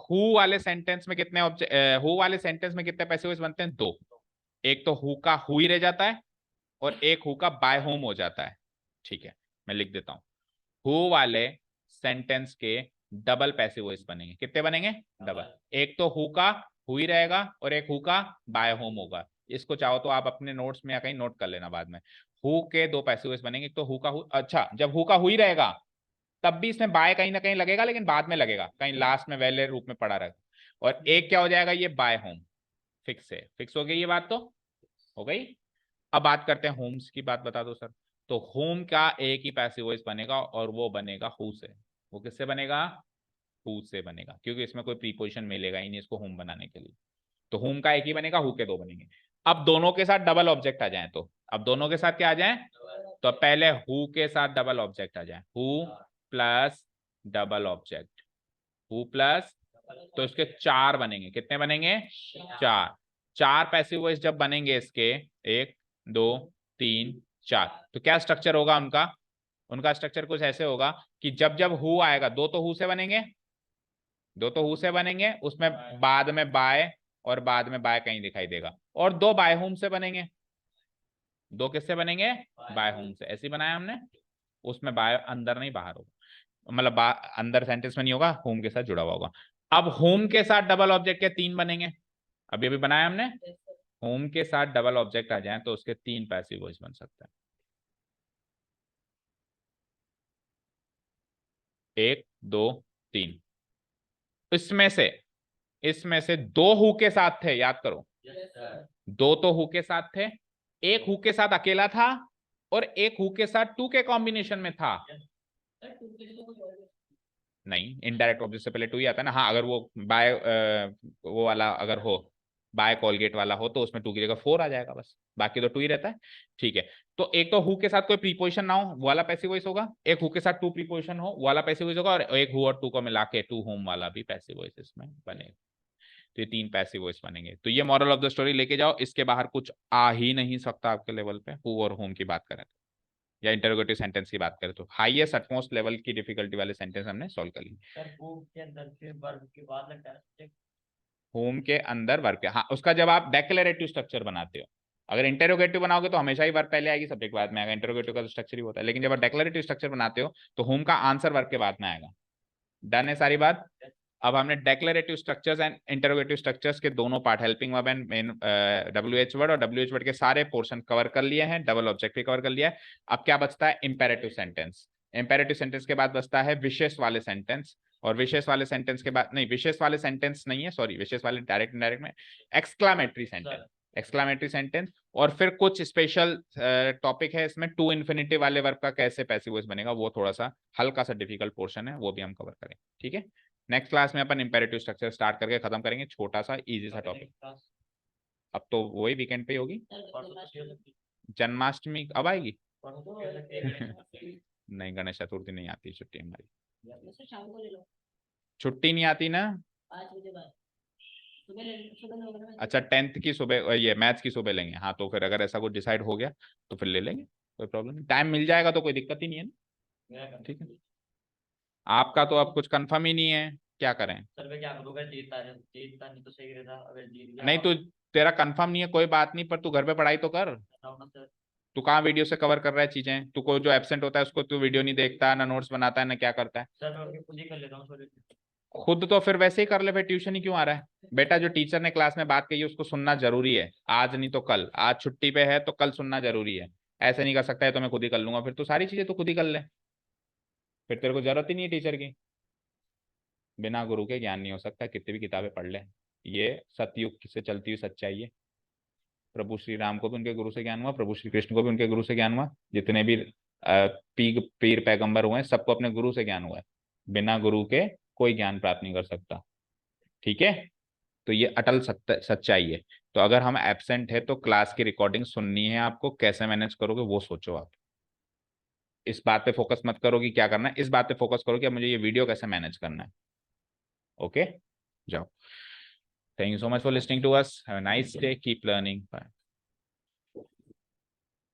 हु वाले सेंटेंस में कितने ऑब्जेक्ट, हु वाले सेंटेंस में कितने पैसिव वॉइस बनते हैं? 2। एक तो हु का हु ही रह जाता है और एक हु का बाय होम हो जाता है। ठीक है, मैं लिख देता हूं। हु वाले सेंटेंस के डबल पैसिव वॉइस बनेंगे। कितने बनेंगे? डबल। एक तो हु का हु ही रहेगा और एक हु का बाय होम होगा। इसको चाहो तो आप अपने नोट्स में या कहीं नोट कर लेना बाद में। हु के 2 पैसिव वॉइस बनेंगे, तो हु का हु, अच्छा जब हु का हु ही रहेगा तब भी इसमें बाय कहीं ना कहीं लगेगा, लेकिन बाद में लगेगा, कहीं लास्ट में वैले रूप में पड़ा रहेगा। और एक क्या हो जाएगा? ये बाय होम। फिक्स है, फिक्स हो गई ये बात, तो हो गई। अब बात करते हैं होम्स की, बात बता दो सर। तो होम का एक ही पैसिव वॉइस बनेगा और वो बनेगा हु से। वो किससे बनेगा? हु से बनेगा, क्योंकि इसमें कोई प्रीपोजिशन मिलेगा ही नहीं इसको होम बनाने के लिए। तो होम का एक ही बनेगा, हु के 2 बनेंगे। अब दोनों के साथ डबल ऑब्जेक्ट आ जाए, तो अब दोनों के साथ क्या आ जाए? तो पहले हु के साथ डबल ऑब्जेक्ट आ जाए, who plus double object, who plus, तो इसके 4 बनेंगे। कितने बनेंगे? 4। 4 पैसिव वॉइस जब बनेंगे इसके, 1 2 3 4, तो क्या स्ट्रक्चर होगा उनका? उनका स्ट्रक्चर कुछ ऐसे होगा कि जब जब हु आएगा, 2 तो हु से बनेंगे, 2 तो हु से बनेंगे, उसमें बाद में बाय और बाद में बाय कहीं दिखाई देगा, और 2 बाय होम से बनेंगे। 2 किससे बनेंगे? बाय होम से। ऐसे ही बनाया हमने, उसमें बाय अंदर नहीं बाहर होगा, मतलब अंदर सेंटेंस में नहीं होगा, होम के साथ जुड़ा हुआ होगा। अब होम के साथ डबल ऑब्जेक्ट के 3 बनेंगे, अभी अभी बनाया हमने। होम के साथ डबल ऑब्जेक्ट आ जाए तो उसके 3 पैसिव वॉइस बन सकता है, 1 2 3। इसमें से 2 हु के साथ थे, याद करो। 2 तो हु के साथ थे, एक हु के साथ अकेला था और एक हु के साथ 2 के कॉम्बिनेशन में था। नहीं, इनडायरेक्ट ऑब्जेक्ट से पहले 2 ही आता है ना। हाँ, अगर वो बाय वो वाला अगर हो, बाय कॉलगेट वाला हो, तो उसमें 2 की जगह 4 आ जाएगा बस, बाकी तो 2 ही रहता है। ठीक है, तो एक तो हु के साथ कोई प्रीपोजिशन ना हो, वो वाला पैसिव वॉइस होगा। एक हु के साथ 2 प्रीपोजिशन हो, वो वाला पैसिव वॉइस होगा। और एक हु और 2 को मिला के 2 होम वाला भी पैसिव वॉइस इसमें बनेगा। तो ये 3 पैसिव वॉइस बनेंगे। तो ये मॉरल ऑफ द स्टोरी लेके जाओ, इसके बाहर कुछ आ ही नहीं सकता आपके लेवल पे, हु और होम की बात करें तो, या इंटरोगेटिव सेंटेंस की बात करें तो। हाईएस्ट अटमोस्ट लेवल की डिफिकल्टी वाले सेंटेंस हमने सॉल्व कर ली। सर वो के अंदर फिर वर्ब के बाद लगता है होम के अंदर वर्ब के, हाँ, उसका जब आप डेक्लेरेटिव स्ट्रक्चर बनाते हो, अगर इंटरोगेटिव बनाओगे तो हमेशा ही वर्ब पहले आएगी, सब्जेक्ट बाद में आएगा। इंटरोगेटिव का तो स्ट्रक्चर ही होता है, लेकिन जब आप डेक्लेरेटिव स्ट्रक्चर बनाते हो तो होम का आंसर वर्ब के बाद में आएगा। डन है सारी बात? अब हमने declarative structures and interrogative structures के दोनों part, helping verb and main WH word और WH वर्ड के सारे पोर्शन कवर कर लिए हैं, डबल ऑब्जेक्ट भी कवर कर लिया है। अब क्या बचता है? Imperative sentence. इंपेरेटिव सेंटेंस के बाद बचता है विशेष वाले सेंटेंस, और विशेष वाले सेंटेंस के बाद, नहीं, विशेष वाले सेंटेंस नहीं है, सॉरी, विशेष वाले डायरेक्ट इनडायरेक्ट में एक्सक्लामेटरी सेंटेंस, एक्सक्लामेटरी सेंटेंस। और फिर कुछ स्पेशल टॉपिक है इसमें, टू इन्फिनिटी वाले वर्ब का कैसे पैसिव वॉइस बनेगा, वो थोड़ा सा हल्का सा डिफिकल्ट पोर्शन है, वो भी हम कवर करें। ठीक है, नेक्स्ट क्लास में अपन इंपेरेटिव स्ट्रक्चर स्टार्ट करके खत्म करेंगे, छोटा सा इजी सा टॉपिक। अब तो वही वीकेंड पे होगी, जन्माष्टमी अब आएगी। नहीं, गणेश चतुर्थी नहीं आती, छुट्टी हमारी। शाम को ले लो, छुट्टी नहीं आती ना। 5 बजे बाद सुबह लोगे ना। अच्छा, 10th की सुबह, ये मैथ्स की सुबह लेंगे। हाँ, तो फिर अगर ऐसा कुछ डिसाइड हो गया तो फिर ले लेंगे, कोई प्रॉब्लम नहीं, टाइम मिल जाएगा तो कोई दिक्कत ही नहीं है ना। ठीक है, आपका तो अब कुछ कंफर्म ही नहीं है, क्या करें? सर मैं क्या करूँगा, जीतता नहीं तो सही रहता, अगर जीत गया नहीं तो तेरा कंफर्म नहीं है, कोई बात नहीं, पर तू घर पे पढ़ाई तो कर। सर। तू कहाँ वीडियो से कवर कर रहा है चीजें? तू को जो एब्सेंट होता है उसको तू वीडियो नहीं देखता, ना नोट्स बनाता है, ना क्या करता है। सर मैं खुद ही कर लेता हूँ सर। खुद तो फिर वैसे ही कर ले, फिर ट्यूशन ही क्यों आ रहा है? बेटा, जो टीचर ने क्लास में बात कही है उसको सुनना जरूरी है, आज नहीं तो कल। आज छुट्टी पे है तो कल सुनना जरूरी है, ऐसे नहीं कर सकता है तो मैं खुद ही कर लूंगा, फिर तो सारी चीजें तो खुद ही कर ले, फिर तेरे को जरूरत ही नहीं है टीचर की। बिना गुरु के ज्ञान नहीं हो सकता, कितनी भी किताबें पढ़ ले, ये सतयुग से चलती हुई सच्चाई है। प्रभु श्री राम को भी उनके गुरु से ज्ञान हुआ, प्रभु श्री कृष्ण को भी उनके गुरु से ज्ञान हुआ, जितने भी पीर पैगंबर हुए हैं सबको अपने गुरु से ज्ञान हुआ है। बिना गुरु के कोई ज्ञान प्राप्त नहीं कर सकता। ठीक है, तो ये अटल सच्चाई है। तो अगर हम एब्सेंट है तो क्लास की रिकॉर्डिंग सुननी है आपको, कैसे मैनेज करोगे वो सोचो आप। इस बात पे फोकस मत करो कि क्या करना है, इस बात पे फोकस करो कि अब मुझे ये वीडियो कैसे मैनेज करना है। ओके, जाओ। Thank you so much for listening to us, have a nice day, keep learning, bye.